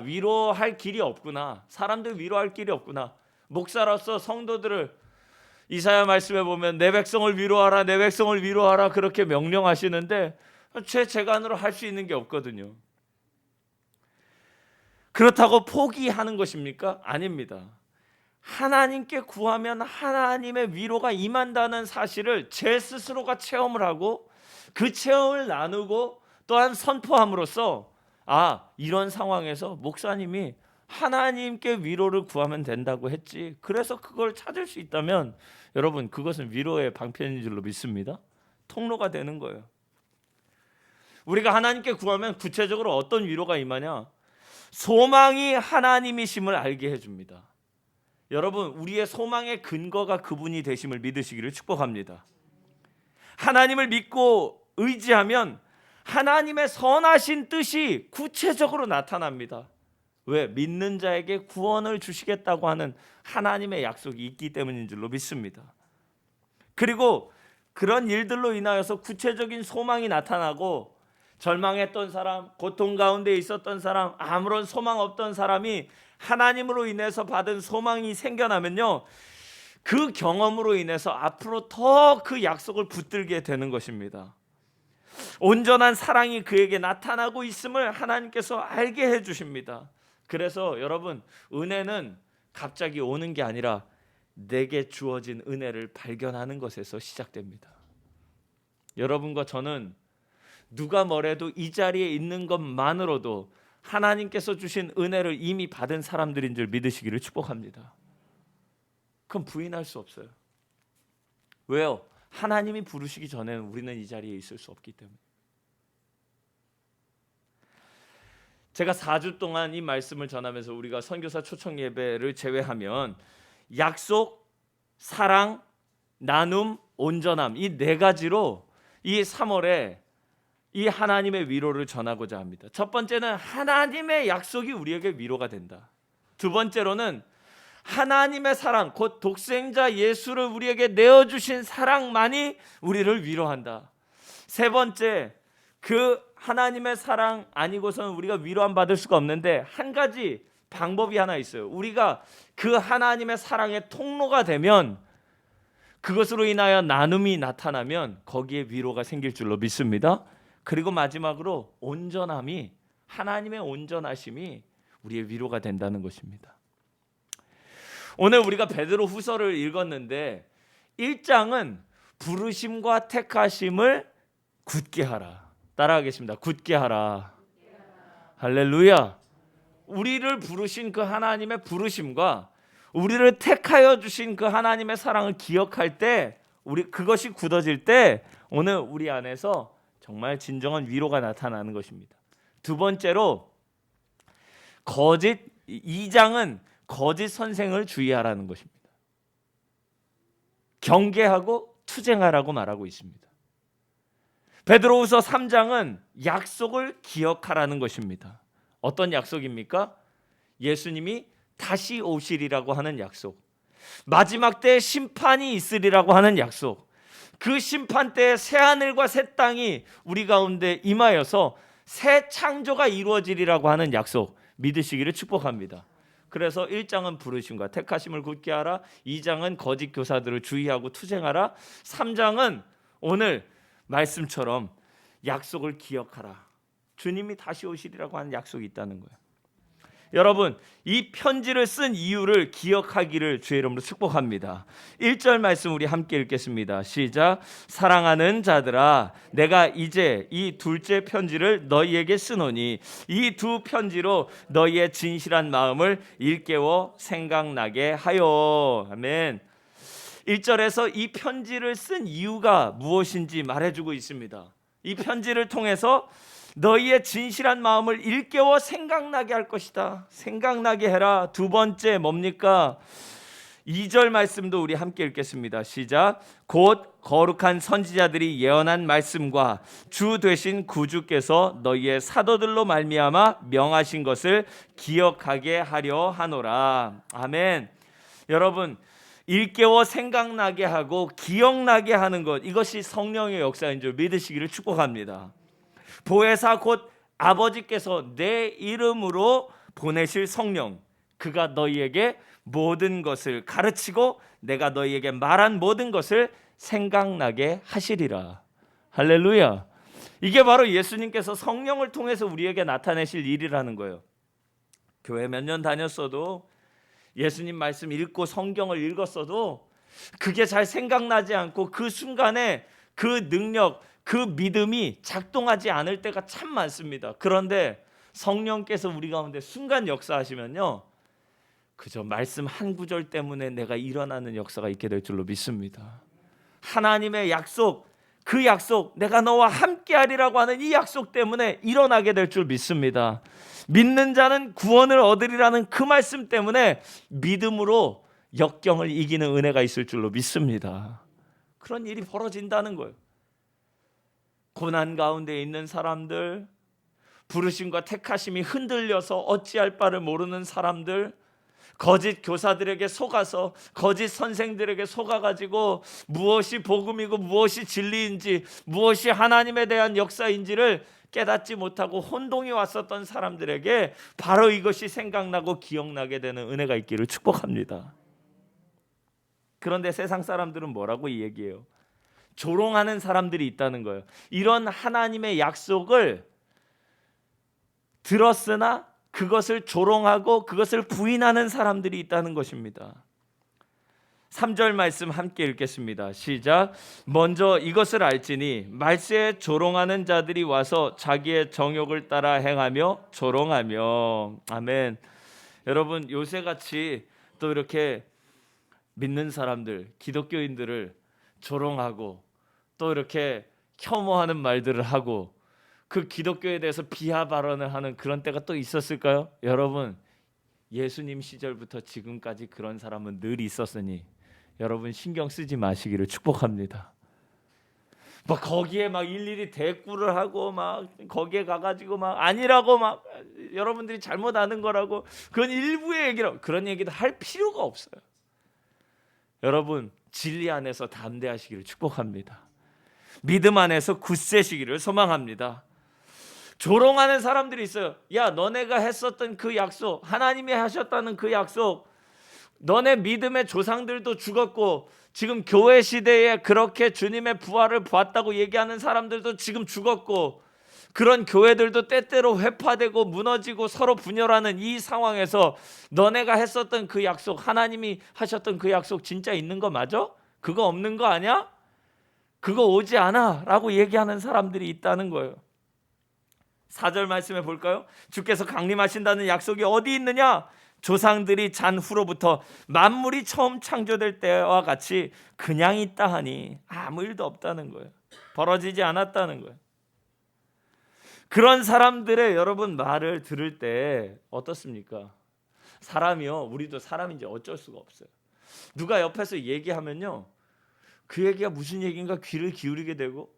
위로할 길이 없구나, 사람들 위로할 길이 없구나, 목사로서 성도들을 이사야 말씀에 보면 내 백성을 위로하라, 내 백성을 위로하라 그렇게 명령하시는데 제 재간으로 할 수 있는 게 없거든요. 그렇다고 포기하는 것입니까? 아닙니다. 하나님께 구하면 하나님의 위로가 임한다는 사실을 제 스스로가 체험을 하고 그 체험을 나누고 또한 선포함으로써 이런 상황에서 목사님이 하나님께 위로를 구하면 된다고 했지, 그래서 그걸 찾을 수 있다면 여러분, 그것은 위로의 방편인 줄로 믿습니다. 통로가 되는 거예요. 우리가 하나님께 구하면 구체적으로 어떤 위로가 임하냐? 소망이 하나님이심을 알게 해줍니다. 여러분, 우리의 소망의 근거가 그분이 되심을 믿으시기를 축복합니다. 하나님을 믿고 의지하면 하나님의 선하신 뜻이 구체적으로 나타납니다. 왜? 믿는 자에게 구원을 주시겠다고 하는 하나님의 약속이 있기 때문인 줄로 믿습니다. 그리고 그런 일들로 인하여서 구체적인 소망이 나타나고 절망했던 사람, 고통 가운데 있었던 사람, 아무런 소망 없던 사람이 하나님으로 인해서 받은 소망이 생겨나면요, 그 경험으로 인해서 앞으로 더 그 약속을 붙들게 되는 것입니다. 온전한 사랑이 그에게 나타나고 있음을 하나님께서 알게 해주십니다. 그래서 여러분, 은혜는 갑자기 오는 게 아니라 내게 주어진 은혜를 발견하는 것에서 시작됩니다. 여러분과 저는 누가 뭐래도 이 자리에 있는 것만으로도 하나님께서 주신 은혜를 이미 받은 사람들인 줄 믿으시기를 축복합니다. 그건 부인할 수 없어요. 왜요? 하나님이 부르시기 전에는 우리는 이 자리에 있을 수 없기 때문에. 제가 4주 동안 이 말씀을 전하면서 우리가 선교사 초청 예배를 제외하면 약속, 사랑, 나눔, 온전함, 이 네 가지로 이 3월에 이 하나님의 위로를 전하고자 합니다. 첫 번째는 하나님의 약속이 우리에게 위로가 된다. 두 번째로는 하나님의 사랑, 곧 독생자 예수를 우리에게 내어주신 사랑만이 우리를 위로한다. 세 번째, 그 하나님의 사랑 아니고서는 우리가 위로함 받을 수가 없는데 한 가지 방법이 하나 있어요. 우리가 그 하나님의 사랑의 통로가 되면, 그것으로 인하여 나눔이 나타나면 거기에 위로가 생길 줄로 믿습니다. 그리고 마지막으로 온전함이, 하나님의 온전하심이 우리의 위로가 된다는 것입니다. 오늘 우리가 베드로 후서를 읽었는데 1장은 부르심과 택하심을 굳게 하라. 따라하겠습니다. 굳게 하라. 할렐루야. 우리를 부르신 그 하나님의 부르심과 우리를 택하여 주신 그 하나님의 사랑을 기억할 때, 그것이 굳어질 때 오늘 우리 안에서 정말 진정한 위로가 나타나는 것입니다. 두 번째로 2장은 거짓 선생을 주의하라는 것입니다. 경계하고 투쟁하라고 말하고 있습니다. 베드로후서 3장은 약속을 기억하라는 것입니다. 어떤 약속입니까? 예수님이 다시 오시리라고 하는 약속, 마지막 때 심판이 있으리라고 하는 약속, 그 심판 때에 새 하늘과 새 땅이 우리 가운데 임하여서 새 창조가 이루어지리라고 하는 약속, 믿으시기를 축복합니다. 그래서 1장은 부르심과 택하심을 굳게 하라, 2장은 거짓 교사들을 주의하고 투쟁하라, 3장은 오늘 말씀처럼 약속을 기억하라. 주님이 다시 오시리라고 하는 약속이 있다는 거예요. 여러분, 이 편지를 쓴 이유를 기억하기를 주의 이름으로 축복합니다. 1절 말씀 우리 함께 읽겠습니다. 시작. 사랑하는 자들아, 내가 이제 이 둘째 편지를 너희에게 쓰노니 이 두 편지로 너희의 진실한 마음을 일깨워 생각나게 하여. 아멘. 1절에서 이 편지를 쓴 이유가 무엇인지 말해주고 있습니다. 이 편지를 통해서 너희의 진실한 마음을 일깨워 생각나게 할 것이다. 생각나게 해라. 두 번째 뭡니까? 2절 말씀도 우리 함께 읽겠습니다. 시작. 곧 거룩한 선지자들이 예언한 말씀과 주 되신 구주께서 너희의 사도들로 말미암아 명하신 것을 기억하게 하려 하노라. 아멘. 여러분, 일깨워 생각나게 하고 기억나게 하는 것, 이것이 성령의 역사인 줄 믿으시기를 축복합니다. 보혜사 곧 아버지께서 내 이름으로 보내실 성령, 그가 너희에게 모든 것을 가르치고 내가 너희에게 말한 모든 것을 생각나게 하시리라. 할렐루야. 이게 바로 예수님께서 성령을 통해서 우리에게 나타내실 일이라는 거예요. 교회 몇 년 다녔어도, 예수님 말씀 읽고 성경을 읽었어도 그게 잘 생각나지 않고 그 순간에 그 능력, 그 믿음이 작동하지 않을 때가 참 많습니다. 그런데 성령께서 우리 가운데 순간 역사하시면요, 그저 말씀 한 구절 때문에 내가 일어나는 역사가 있게 될 줄로 믿습니다. 하나님의 약속, 그 약속, 내가 너와 함께하리라고 하는 이 약속 때문에 일어나게 될 줄 믿습니다. 믿는 자는 구원을 얻으리라는 그 말씀 때문에 믿음으로 역경을 이기는 은혜가 있을 줄로 믿습니다. 그런 일이 벌어진다는 거예요. 고난 가운데 있는 사람들, 부르심과 택하심이 흔들려서 어찌할 바를 모르는 사람들, 거짓 교사들에게 속아서, 거짓 선생들에게 속아가지고 무엇이 복음이고 무엇이 진리인지, 무엇이 하나님에 대한 역사인지를 깨닫지 못하고 혼동이 왔었던 사람들에게 바로 이것이 생각나고 기억나게 되는 은혜가 있기를 축복합니다. 그런데 세상 사람들은 뭐라고 얘기해요? 조롱하는 사람들이 있다는 거예요. 이런 하나님의 약속을 들었으나 그것을 조롱하고 그것을 부인하는 사람들이 있다는 것입니다. 3절 말씀 함께 읽겠습니다. 시작. 먼저 이것을 알지니 말세에 조롱하는 자들이 와서 자기의 정욕을 따라 행하며 조롱하며. 아멘. 여러분, 요새같이 또 이렇게 믿는 사람들, 기독교인들을 조롱하고 또 이렇게 혐오하는 말들을 하고 그 기독교에 대해서 비하 발언을 하는 그런 때가 또 있었을까요? 여러분, 예수님 시절부터 지금까지 그런 사람은 늘 있었으니 여러분 신경 쓰지 마시기를 축복합니다. 막 거기에 막 일일이 대꾸를 하고 막 거기에 가가지고 막 아니라고 막 여러분들이 잘못 아는 거라고 그건 일부의 얘기라고, 그런 얘기도 할 필요가 없어요. 여러분, 진리 안에서 담대하시기를 축복합니다. 믿음 안에서 굳세시기를 소망합니다. 조롱하는 사람들이 있어요. 야, 너네가 했었던 그 약속, 하나님이 하셨다는 그 약속, 너네 믿음의 조상들도 죽었고 지금 교회 시대에 그렇게 주님의 부활을 보았다고 얘기하는 사람들도 지금 죽었고, 그런 교회들도 때때로 회파되고 무너지고 서로 분열하는 이 상황에서 너네가 했었던 그 약속, 하나님이 하셨던 그 약속 진짜 있는 거 맞아? 그거 없는 거 아니야? 그거 오지 않아 라고 얘기하는 사람들이 있다는 거예요. 4절 말씀해 볼까요? 주께서 강림하신다는 약속이 어디 있느냐? 조상들이 잔 후로부터 만물이 처음 창조될 때와 같이 그냥 있다 하니 아무 일도 없다는 거예요. 벌어지지 않았다는 거예요. 그런 사람들의 여러분 말을 들을 때 어떻습니까? 사람이요, 우리도 사람인지 어쩔 수가 없어요. 누가 옆에서 얘기하면요, 그 얘기가 무슨 얘기인가 귀를 기울이게 되고,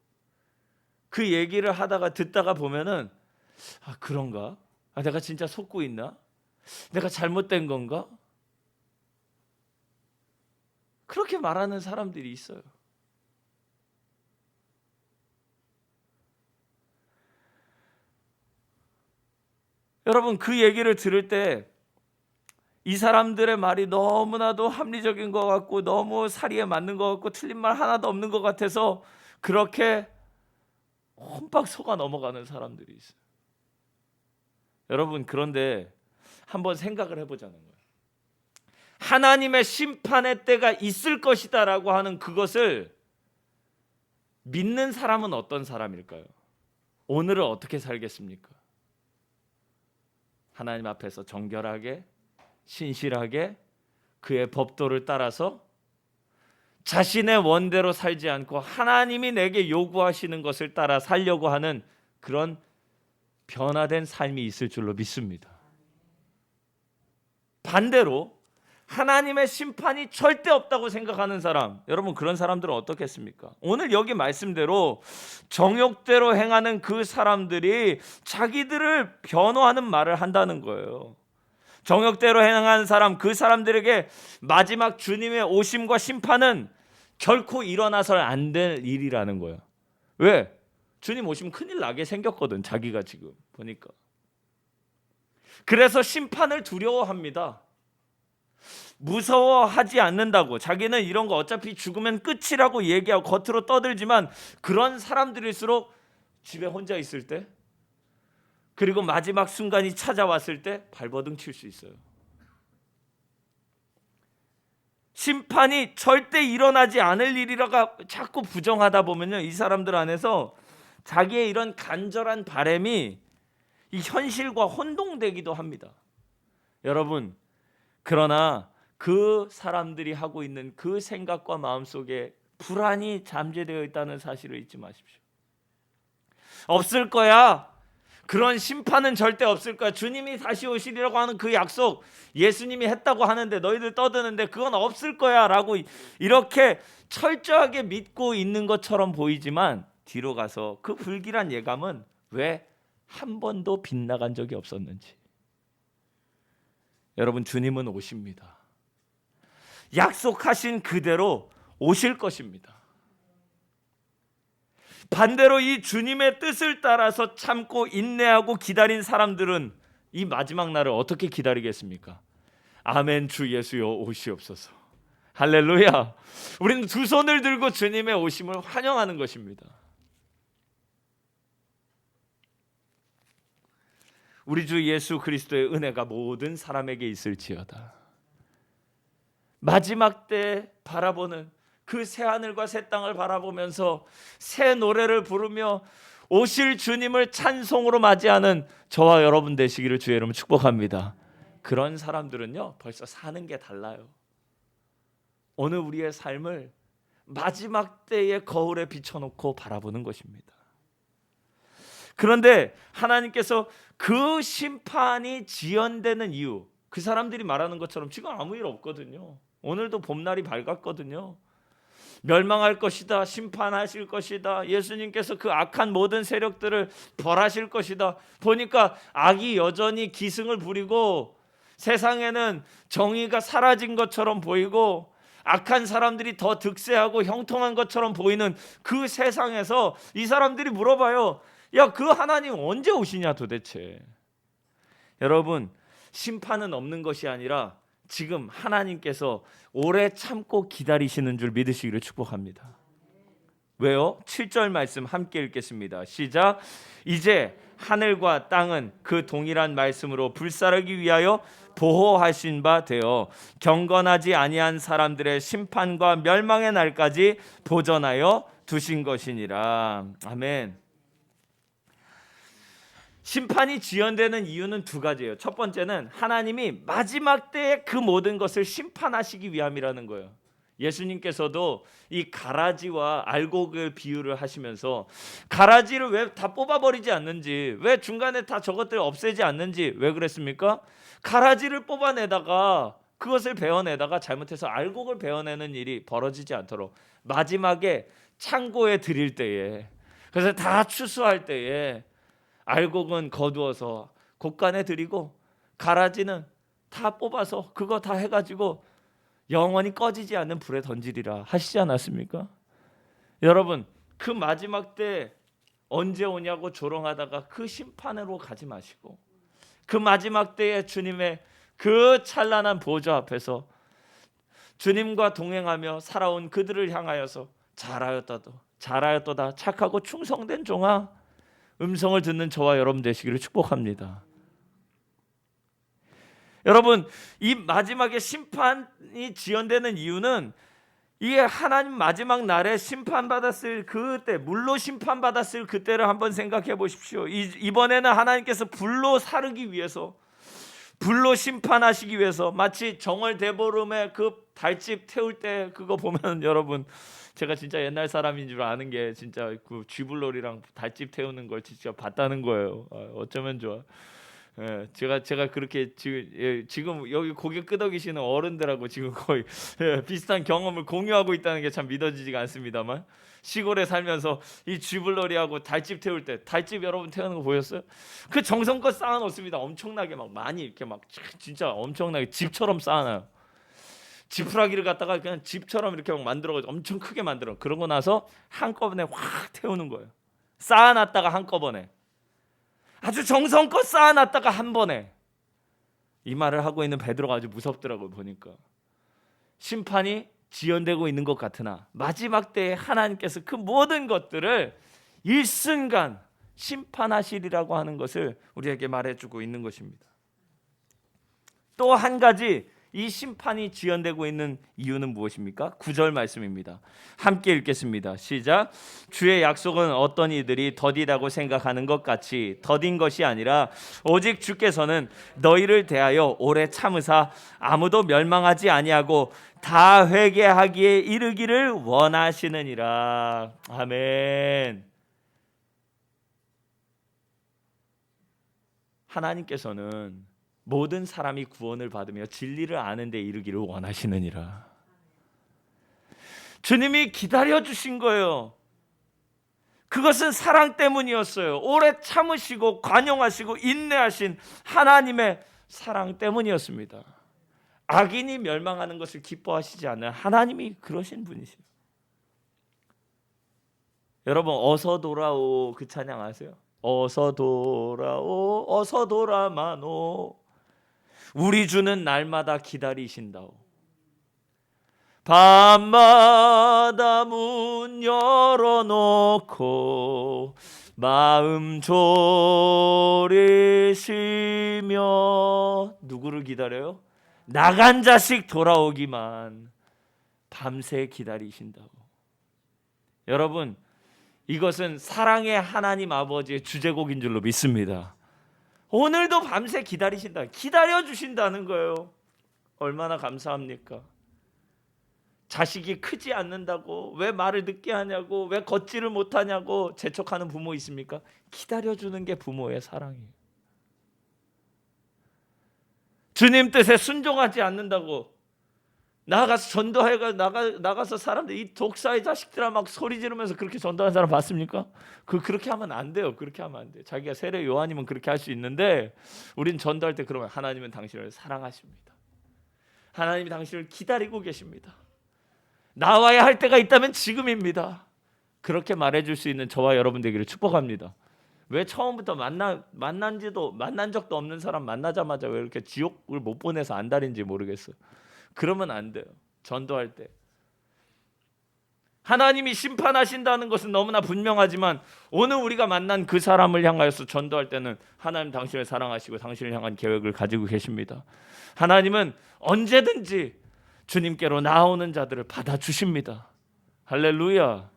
그 얘기를 하다가 듣다가 보면은 아, 그런가? 아, 내가 진짜 속고 있나? 내가 잘못된 건가? 그렇게 말하는 사람들이 있어요. 여러분, 그 얘기를 들을 때 이 사람들의 말이 너무나도 합리적인 것 같고 너무 사리에 맞는 것 같고 틀린 말 하나도 없는 것 같아서 그렇게 험박 속아 넘어가는 사람들이 있어요. 여러분, 그런데 한번 생각을 해보자는 거예요. 하나님의 심판의 때가 있을 것이다 라고 하는 그것을 믿는 사람은 어떤 사람일까요? 오늘을 어떻게 살겠습니까? 하나님 앞에서 정결하게, 신실하게 그의 법도를 따라서 자신의 원대로 살지 않고 하나님이 내게 요구하시는 것을 따라 살려고 하는 그런 변화된 삶이 있을 줄로 믿습니다. 반대로 하나님의 심판이 절대 없다고 생각하는 사람, 여러분, 그런 사람들은 어떻겠습니까? 오늘 여기 말씀대로 정욕대로 행하는 그 사람들이 자기들을 변호하는 말을 한다는 거예요. 정욕대로 행하는 사람, 그 사람들에게 마지막 주님의 오심과 심판은 결코 일어나서는 안 될 일이라는 거예요. 왜? 주님 오시면 큰일 나게 생겼거든. 자기가 지금 보니까. 그래서 심판을 두려워합니다. 무서워하지 않는다고. 자기는 이런 거 어차피 죽으면 끝이라고 얘기하고 겉으로 떠들지만 그런 사람들일수록 집에 혼자 있을 때, 그리고 마지막 순간이 찾아왔을 때 발버둥 칠 수 있어요. 심판이 절대 일어나지 않을 일이라가 자꾸 부정하다 보면요, 이 사람들 안에서 자기의 이런 간절한 바람이 이 현실과 혼동되기도 합니다. 여러분, 그러나 그 사람들이 하고 있는 그 생각과 마음속에 불안이 잠재되어 있다는 사실을 잊지 마십시오. 없을 거야. 그런 심판은 절대 없을 거야. 주님이 다시 오시리라고 하는 그 약속 예수님이 했다고 하는데 너희들 떠드는데 그건 없을 거야 라고 이렇게 철저하게 믿고 있는 것처럼 보이지만 뒤로 가서 그 불길한 예감은 왜 한 번도 빗나간 적이 없었는지. 여러분, 주님은 오십니다. 약속하신 그대로 오실 것입니다. 반대로 이 주님의 뜻을 따라서 참고 인내하고 기다린 사람들은 이 마지막 날을 어떻게 기다리겠습니까? 아멘, 주 예수여 오시옵소서. 할렐루야. 우리는 두 손을 들고 주님의 오심을 환영하는 것입니다. 우리 주 예수 그리스도의 은혜가 모든 사람에게 있을지어다. 마지막 때 바라보는 그 새하늘과 새 땅을 바라보면서 새 노래를 부르며 오실 주님을 찬송으로 맞이하는 저와 여러분 되시기를 주의 이름으로 축복합니다. 그런 사람들은요, 벌써 사는 게 달라요. 오늘 우리의 삶을 마지막 때의 거울에 비춰놓고 바라보는 것입니다. 그런데 하나님께서 그 심판이 지연되는 이유, 그 사람들이 말하는 것처럼 지금 아무 일 없거든요. 오늘도 봄날이 밝았거든요. 멸망할 것이다, 심판하실 것이다, 예수님께서 그 악한 모든 세력들을 벌하실 것이다. 보니까 악이 여전히 기승을 부리고 세상에는 정의가 사라진 것처럼 보이고 악한 사람들이 더 득세하고 형통한 것처럼 보이는 그 세상에서 이 사람들이 물어봐요. 야, 그 하나님 언제 오시냐 도대체. 여러분, 심판은 없는 것이 아니라 지금 하나님께서 오래 참고 기다리시는 줄 믿으시기를 축복합니다. 왜요? 7절 말씀 함께 읽겠습니다. 시작. 이제 하늘과 땅은 그 동일한 말씀으로 불사르기 위하여 보호하신 바 되어 경건하지 아니한 사람들의 심판과 멸망의 날까지 보전하여 두신 것이니라. 아멘. 심판이 지연되는 이유는 두 가지예요. 첫 번째는 하나님이 마지막 때에 그 모든 것을 심판하시기 위함이라는 거예요. 예수님께서도 이 가라지와 알곡을 비유를 하시면서 가라지를 왜 다 뽑아버리지 않는지, 왜 중간에 다 저것들을 없애지 않는지 왜 그랬습니까? 가라지를 뽑아내다가 그것을 베어내다가 잘못해서 알곡을 베어내는 일이 벌어지지 않도록 마지막에 창고에 드릴 때에, 그래서 다 추수할 때에 알곡은 거두어서 곳간에 드리고 가라지는 다 뽑아서 그거 다 해가지고 영원히 꺼지지 않는 불에 던지리라 하시지 않았습니까? 여러분, 그 마지막 때 언제 오냐고 조롱하다가 그 심판으로 가지 마시고 그 마지막 때에 주님의 그 찬란한 보좌 앞에서 주님과 동행하며 살아온 그들을 향하여서 잘하였도다 착하고 충성된 종아, 음성을 듣는 저와 여러분 되시기를 축복합니다. 여러분, 이 마지막에 심판이 지연되는 이유는 이게 하나님 마지막 날에 심판받았을 그때, 물로 심판받았을 그때를 한번 생각해 보십시오. 이번에는 하나님께서 불로 사르기 위해서, 불로 심판하시기 위해서, 마치 정월대보름에 그 달집 태울 때 그거 보면 여러분, 제가 진짜 옛날 사람인 줄 아는 게 진짜 그 쥐불놀이랑 달집 태우는 걸 진짜 봤다는 거예요. 어쩌면 좋아. 예, 제가 그렇게 지금 여기 고개 끄덕이시는 어른들하고 지금 거의 비슷한 경험을 공유하고 있다는 게 참 믿어지지가 않습니다만, 시골에 살면서 이 쥐불놀이하고 달집 태울 때, 달집 여러분 태우는 거 보셨어요? 그 정성껏 쌓아놓습니다. 엄청나게 막 많이 이렇게 막 진짜 엄청나게 집처럼 쌓아놔요. 지푸라기를 갖다가 그냥 집처럼 이렇게 막 만들어가지고 엄청 크게 만들어. 그러고 나서 한꺼번에 확 태우는 거예요. 쌓아놨다가 한꺼번에, 아주 정성껏 쌓아놨다가 한 번에. 이 말을 하고 있는 베드로가 아주 무섭더라고요. 보니까 심판이 지연되고 있는 것 같으나 마지막 때에 하나님께서 그 모든 것들을 일순간 심판하시리라고 하는 것을 우리에게 말해주고 있는 것입니다. 또 한 가지 이 심판이 지연되고 있는 이유는 무엇입니까? 9절 말씀입니다. 함께 읽겠습니다. 시작. 주의 약속은 어떤 이들이 더디다고 생각하는 것 같이 더딘 것이 아니라 오직 주께서는 너희를 대하여 오래 참으사 아무도 멸망하지 아니하고 다 회개하기에 이르기를 원하시느니라. 아멘. 하나님께서는 모든 사람이 구원을 받으며 진리를 아는 데 이르기를 원하시느니라. 주님이 기다려주신 거예요. 그것은 사랑 때문이었어요. 오래 참으시고 관용하시고 인내하신 하나님의 사랑 때문이었습니다. 악인이 멸망하는 것을 기뻐하시지 않는 하나님이 그러신 분이시죠. 여러분, 어서 돌아오 그 찬양 아세요? 어서 돌아오 어서 돌아마노 우리 주는 날마다 기다리신다오. 밤마다 문 열어놓고 마음 졸이시며 누구를 기다려요? 나간 자식 돌아오기만 밤새 기다리신다고. 여러분, 이것은 사랑의 하나님 아버지의 주제곡인 줄로 믿습니다. 오늘도 밤새 기다리신다, 기다려주신다는 거예요. 얼마나 감사합니까? 자식이 크지 않는다고, 왜 말을 늦게 하냐고, 왜 걷지를 못하냐고 재촉하는 부모 있습니까? 기다려주는 게 부모의 사랑이에요. 주님 뜻에 순종하지 않는다고 나가서 전도해가 나가서 사람들, 이 독사의 자식들아 막 소리 지르면서 그렇게 전도하는 사람 봤습니까? 그렇게 하면 안 돼요. 그렇게 하면 안 돼요. 자기가 세례 요한이면 그렇게 할 수 있는데, 우린 전도할 때 그러면 하나님은 당신을 사랑하십니다. 하나님이 당신을 기다리고 계십니다. 나와야 할 때가 있다면 지금입니다. 그렇게 말해줄 수 있는 저와 여러분 되기를 축복합니다. 왜 처음부터 만난 적도 없는 사람 만나자마자 왜 이렇게 지옥을 못 보내서 안달인지 모르겠어요. 그러면 안 돼요. 전도할 때 하나님이 심판하신다는 것은 너무나 분명하지만, 오늘 우리가 만난 그 사람을 향하여서 전도할 때는 하나님 당신을 사랑하시고 당신을 향한 계획을 가지고 계십니다. 하나님은 언제든지 주님께로 나오는 자들을 받아주십니다. 할렐루야.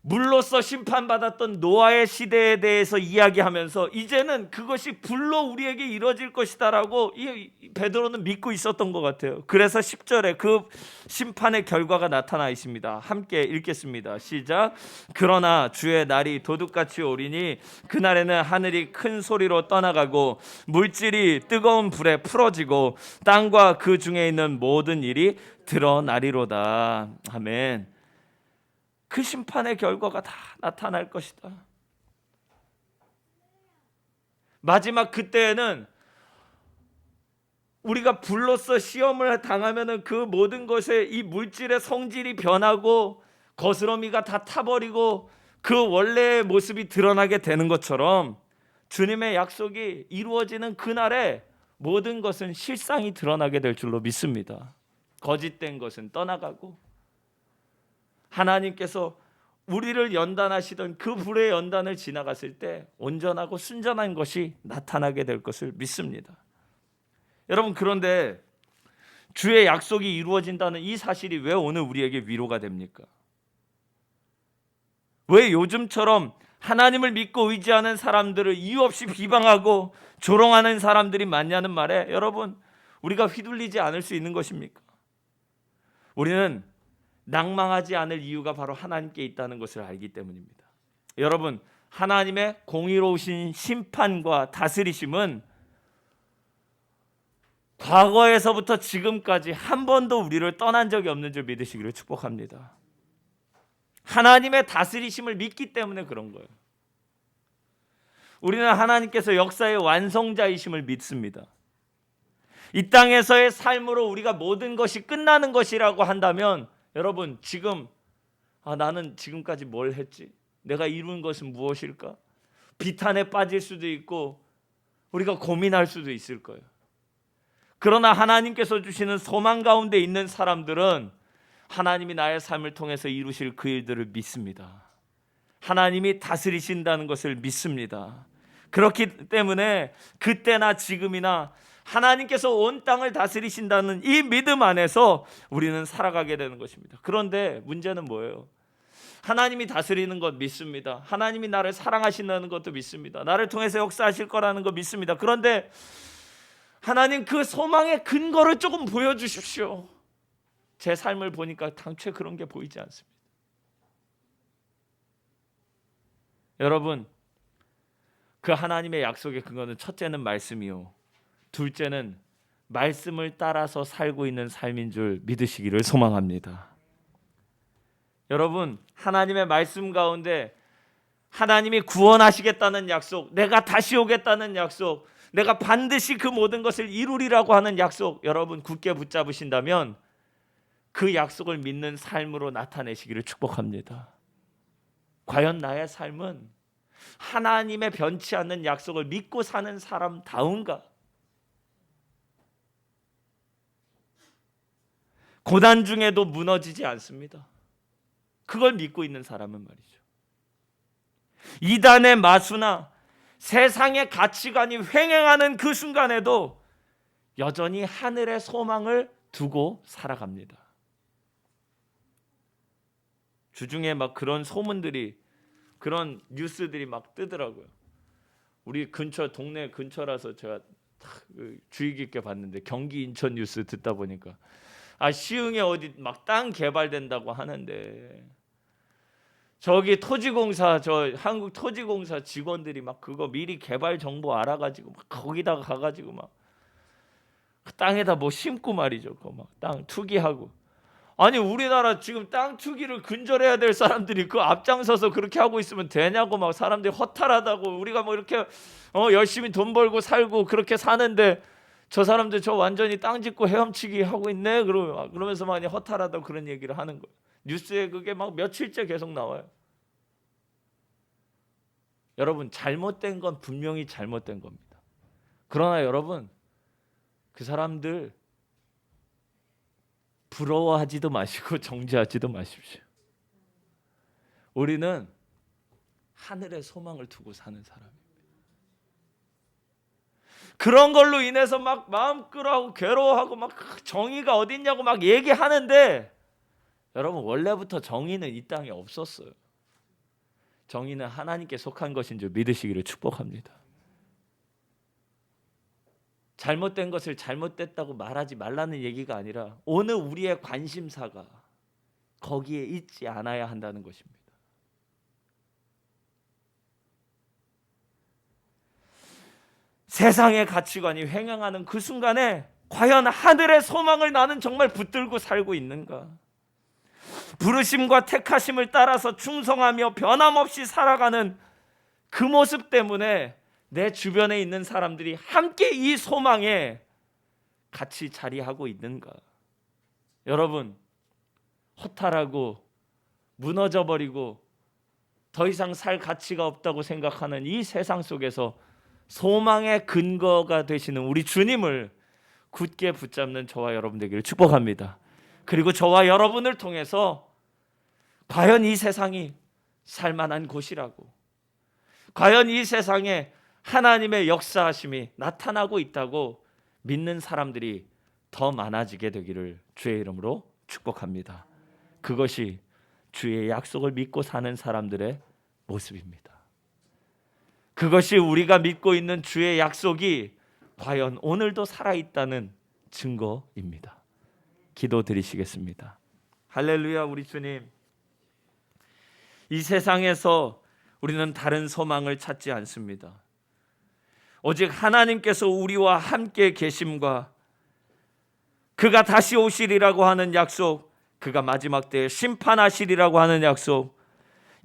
물로써 심판받았던 노아의 시대에 대해서 이야기하면서 이제는 그것이 불로 우리에게 이루어질 것이다라고 이 베드로는 믿고 있었던 것 같아요. 그래서 10절에 그 심판의 결과가 나타나 있습니다. 함께 읽겠습니다. 시작. 그러나 주의 날이 도둑같이 오리니 그날에는 하늘이 큰 소리로 떠나가고 물질이 뜨거운 불에 풀어지고 땅과 그 중에 있는 모든 일이 드러나리로다. 아멘. 그 심판의 결과가 다 나타날 것이다. 마지막 그때에는 우리가 불로써 시험을 당하면은 그 모든 것에 이 물질의 성질이 변하고 거스러미가 다 타버리고 그 원래의 모습이 드러나게 되는 것처럼, 주님의 약속이 이루어지는 그날에 모든 것은 실상이 드러나게 될 줄로 믿습니다. 거짓된 것은 떠나가고 하나님께서 우리를 연단하시던 그 불의 연단을 지나갔을 때 온전하고 순전한 것이 나타나게 될 것을 믿습니다. 여러분, 그런데 주의 약속이 이루어진다는 이 사실이 왜 오늘 우리에게 위로가 됩니까? 왜 요즘처럼 하나님을 믿고 의지하는 사람들을 이유 없이 비방하고 조롱하는 사람들이 많냐는 말에 여러분, 우리가 휘둘리지 않을 수 있는 것입니까? 우리는 낭망하지 않을 이유가 바로 하나님께 있다는 것을 알기 때문입니다. 여러분, 하나님의 공의로우신 심판과 다스리심은 과거에서부터 지금까지 한 번도 우리를 떠난 적이 없는 줄 믿으시기를 축복합니다. 하나님의 다스리심을 믿기 때문에 그런 거예요. 우리는 하나님께서 역사의 완성자이심을 믿습니다. 이 땅에서의 삶으로 우리가 모든 것이 끝나는 것이라고 한다면 여러분 지금 나는 지금까지 뭘 했지? 내가 이룬 것은 무엇일까? 비탄에 빠질 수도 있고 우리가 고민할 수도 있을 거예요. 그러나 하나님께서 주시는 소망 가운데 있는 사람들은 하나님이 나의 삶을 통해서 이루실 그 일들을 믿습니다. 하나님이 다스리신다는 것을 믿습니다. 그렇기 때문에 그때나 지금이나 하나님께서 온 땅을 다스리신다는 이 믿음 안에서 우리는 살아가게 되는 것입니다. 그런데 문제는 뭐예요? 하나님이 다스리는 것 믿습니다. 하나님이 나를 사랑하신다는 것도 믿습니다. 나를 통해서 역사하실 거라는 거 믿습니다. 그런데 하나님 그 소망의 근거를 조금 보여주십시오. 제 삶을 보니까 당초에 그런 게 보이지 않습니다. 여러분, 그 하나님의 약속의 근거는 첫째는 말씀이요, 둘째는 말씀을 따라서 살고 있는 삶인 줄 믿으시기를 소망합니다. 여러분, 하나님의 말씀 가운데 하나님이 구원하시겠다는 약속, 내가 다시 오겠다는 약속, 내가 반드시 그 모든 것을 이루리라고 하는 약속, 여러분 굳게 붙잡으신다면 그 약속을 믿는 삶으로 나타내시기를 축복합니다. 과연 나의 삶은 하나님의 변치 않는 약속을 믿고 사는 사람다운가? 고난 중에도 무너지지 않습니다. 그걸 믿고 있는 사람은 말이죠. 이단의 마수나 세상의 가치관이 횡행하는 그 순간에도 여전히 하늘의 소망을 두고 살아갑니다. 주중에 막 그런 소문들이, 그런 뉴스들이 막 뜨더라고요. 우리 근처, 동네 근처라서 제가 주의 깊게 봤는데, 경기 인천 뉴스 듣다 보니까 시흥에 어디 막 땅 개발된다고 하는데 저기 토지공사, 저 한국 토지공사 직원들이 막 그거 미리 개발 정보 알아가지고 막 거기다가 가가지고 막 땅에다 뭐 심고 말이죠. 그거 막 땅 투기하고. 아니 우리나라 지금 땅 투기를 근절해야 될 사람들이 그 앞장서서 그렇게 하고 있으면 되냐고 막 사람들이 허탈하다고. 우리가 뭐 이렇게 열심히 돈 벌고 살고 그렇게 사는데 저 사람들 저 완전히 땅 짓고 헤엄치기 하고 있네 그러면서 많이 허탈하다고 그런 얘기를 하는 거예요. 뉴스에 그게 막 며칠째 계속 나와요. 여러분, 잘못된 건 분명히 잘못된 겁니다. 그러나 여러분, 그 사람들 부러워하지도 마시고 정죄하지도 마십시오. 우리는 하늘의 소망을 두고 사는 사람입니다. 그런 걸로 인해서 막 마음 끓어하고 괴로워하고 막 정의가 어딨냐고 막 얘기하는데, 여러분 원래부터 정의는 이 땅에 없었어요. 정의는 하나님께 속한 것인 줄 믿으시기를 축복합니다. 잘못된 것을 잘못됐다고 말하지 말라는 얘기가 아니라 오늘 우리의 관심사가 거기에 있지 않아야 한다는 것입니다. 세상의 가치관이 횡행하는 그 순간에 과연 하늘의 소망을 나는 정말 붙들고 살고 있는가? 부르심과 택하심을 따라서 충성하며 변함없이 살아가는 그 모습 때문에 내 주변에 있는 사람들이 함께 이 소망에 같이 자리하고 있는가? 여러분, 허탈하고 무너져버리고 더 이상 살 가치가 없다고 생각하는 이 세상 속에서 소망의 근거가 되시는 우리 주님을 굳게 붙잡는 저와 여러분 되기를 축복합니다. 그리고 저와 여러분을 통해서 과연 이 세상이 살만한 곳이라고, 과연 이 세상에 하나님의 역사하심이 나타나고 있다고 믿는 사람들이 더 많아지게 되기를 주의 이름으로 축복합니다. 그것이 주의 약속을 믿고 사는 사람들의 모습입니다. 그것이 우리가 믿고 있는 주의 약속이 과연 오늘도 살아있다는 증거입니다. 기도드리시겠습니다. 할렐루야. 우리 주님, 이 세상에서 우리는 다른 소망을 찾지 않습니다. 오직 하나님께서 우리와 함께 계심과 그가 다시 오시리라고 하는 약속, 그가 마지막 때에 심판하시리라고 하는 약속,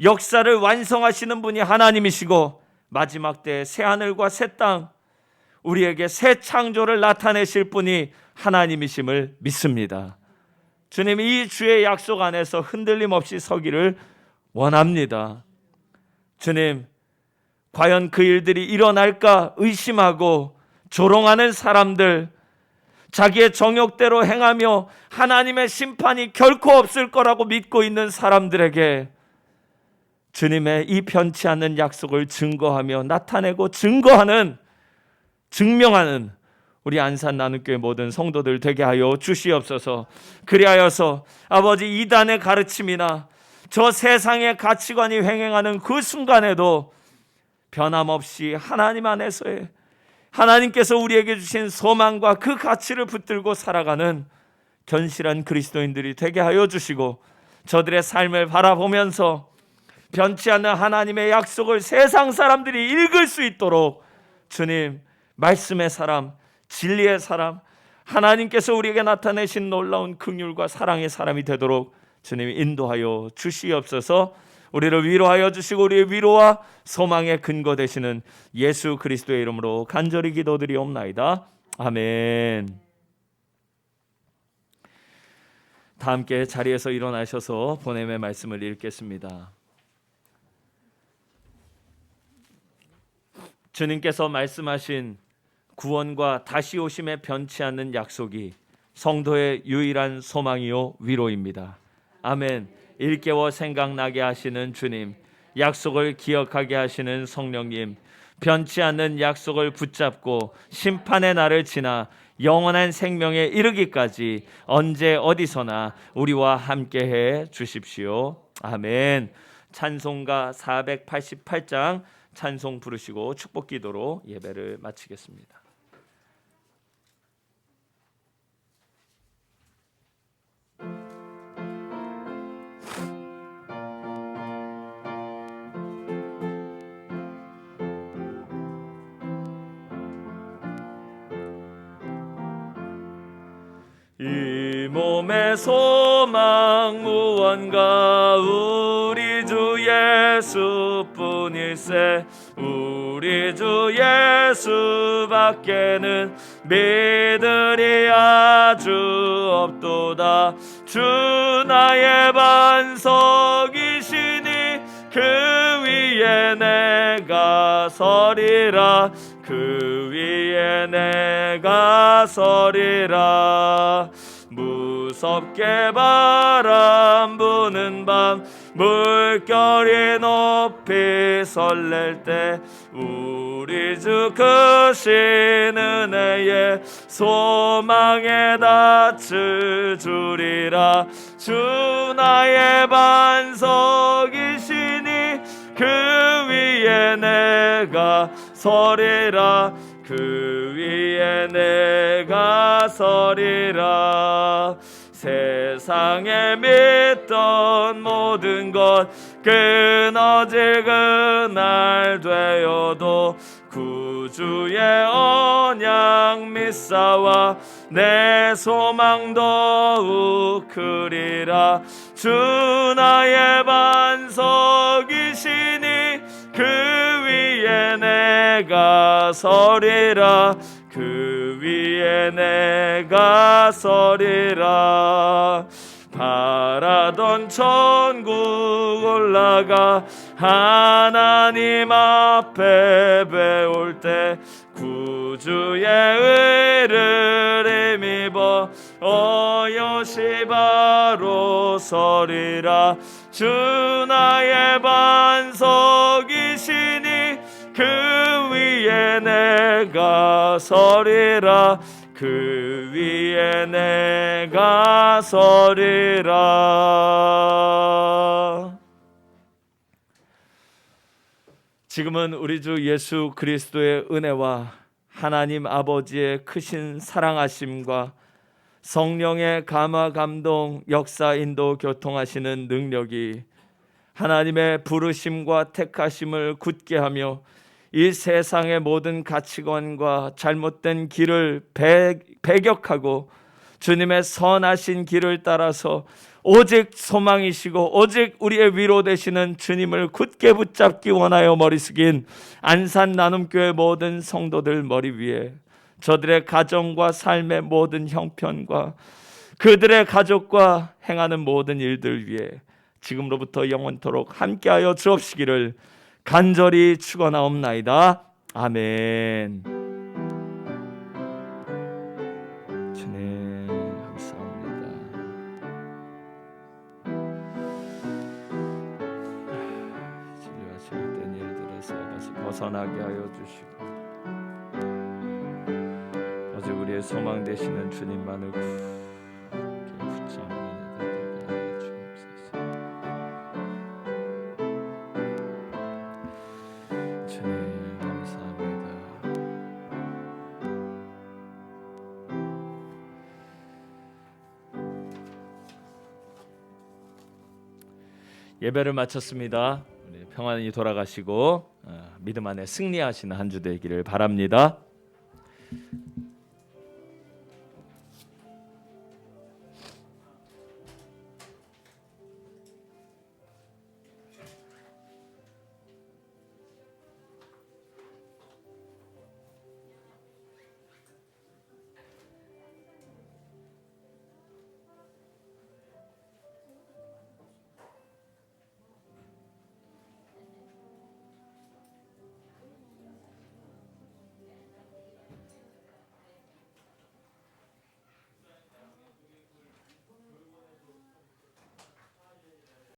역사를 완성하시는 분이 하나님이시고 마지막 때에 새 하늘과 새 땅, 우리에게 새 창조를 나타내실 분이 하나님이심을 믿습니다. 주님, 이 주의 약속 안에서 흔들림 없이 서기를 원합니다. 주님, 과연 그 일들이 일어날까 의심하고 조롱하는 사람들, 자기의 정욕대로 행하며 하나님의 심판이 결코 없을 거라고 믿고 있는 사람들에게 주님의 이 변치 않는 약속을 증거하며 나타내고 증명하는 우리 안산 나눔교회 모든 성도들 되게 하여 주시옵소서. 그리하여서 아버지, 이단의 가르침이나 저 세상의 가치관이 횡행하는 그 순간에도 변함없이 하나님 안에서의 하나님께서 우리에게 주신 소망과 그 가치를 붙들고 살아가는 견실한 그리스도인들이 되게 하여 주시고, 저들의 삶을 바라보면서 변치 않는 하나님의 약속을 세상 사람들이 읽을 수 있도록 주님, 말씀의 사람, 진리의 사람, 하나님께서 우리에게 나타내신 놀라운 긍휼과 사랑의 사람이 되도록 주님 인도하여 주시옵소서. 우리를 위로하여 주시고 우리의 위로와 소망의 근거 되시는 예수 그리스도의 이름으로 간절히 기도드리옵나이다. 아멘. 다 함께 자리에서 일어나셔서 본음의 말씀을 읽겠습니다. 주님께서 말씀하신 구원과 다시 오심의 변치 않는 약속이 성도의 유일한 소망이요 위로입니다. 아멘. 일깨워 생각나게 하시는 주님, 약속을 기억하게 하시는 성령님, 변치 않는 약속을 붙잡고 심판의 날을 지나 영원한 생명에 이르기까지 언제 어디서나 우리와 함께해 주십시오. 아멘. 찬송가 488장 찬송 부르시고 축복기도로 예배를 마치겠습니다. 이 몸의 소망 무언가 우리 주 예수뿐일세. 우리 주 예수밖에는 믿으리 아주 없도다. 주 나의 반석이시니 그 위에 내가 서리라. 그 위에 내가 서리라. 무섭게 바람 부는 밤 물결이 높이 설렐 때 우리 주 크신 은혜에 소망의 닻을 주리라. 주 나의 반석이시니 그 위에 내가 서리라. 그 위에 내가 서리라. 세상에 믿던 모든 것 끊어질 그날 되어도 구주의 언약 믿사와 내 소망 더욱 크리라. 주 나의 반석이시니 그 위에 내가 서리라. 그 위에 내가 서리라. 바라던 천국 올라가 하나님 앞에 배울 때 구주의 의를 힘입어 어여시 바로 서리라. 주 나의 반석이시니 그 위에 내가 서리라. 그 위에 내가 서리라. 지금은 우리 주 예수 그리스도의 은혜와 하나님 아버지의 크신 사랑하심과 성령의 감화 감동 역사 인도 교통하시는 능력이 하나님의 부르심과 택하심을 굳게 하며 이 세상의 모든 가치관과 잘못된 길을 배격하고 주님의 선하신 길을 따라서 오직 소망이시고 오직 우리의 위로 되시는 주님을 굳게 붙잡기 원하여 머리 숙인 안산 나눔교회 모든 성도들 머리 위에 저들의 가정과 삶의 모든 형편과 그들의 가족과 행하는 모든 일들 위해 지금로부터 영원토록 함께하여 주옵시기를 간절히 축원하옵나이다. 아멘. 주님 감사합니다. 진리와 잘못된 일들에서 다시 벗어나게 하여 주시고 오직 우리의 소망 되시는 주님만을 붙잡는 이들 되게 하여 주옵소서. 주님 감사합니다. 예배를 마쳤습니다. 우리 평안히 돌아가시고 믿음 안에 승리하시는 한 주 되기를 바랍니다.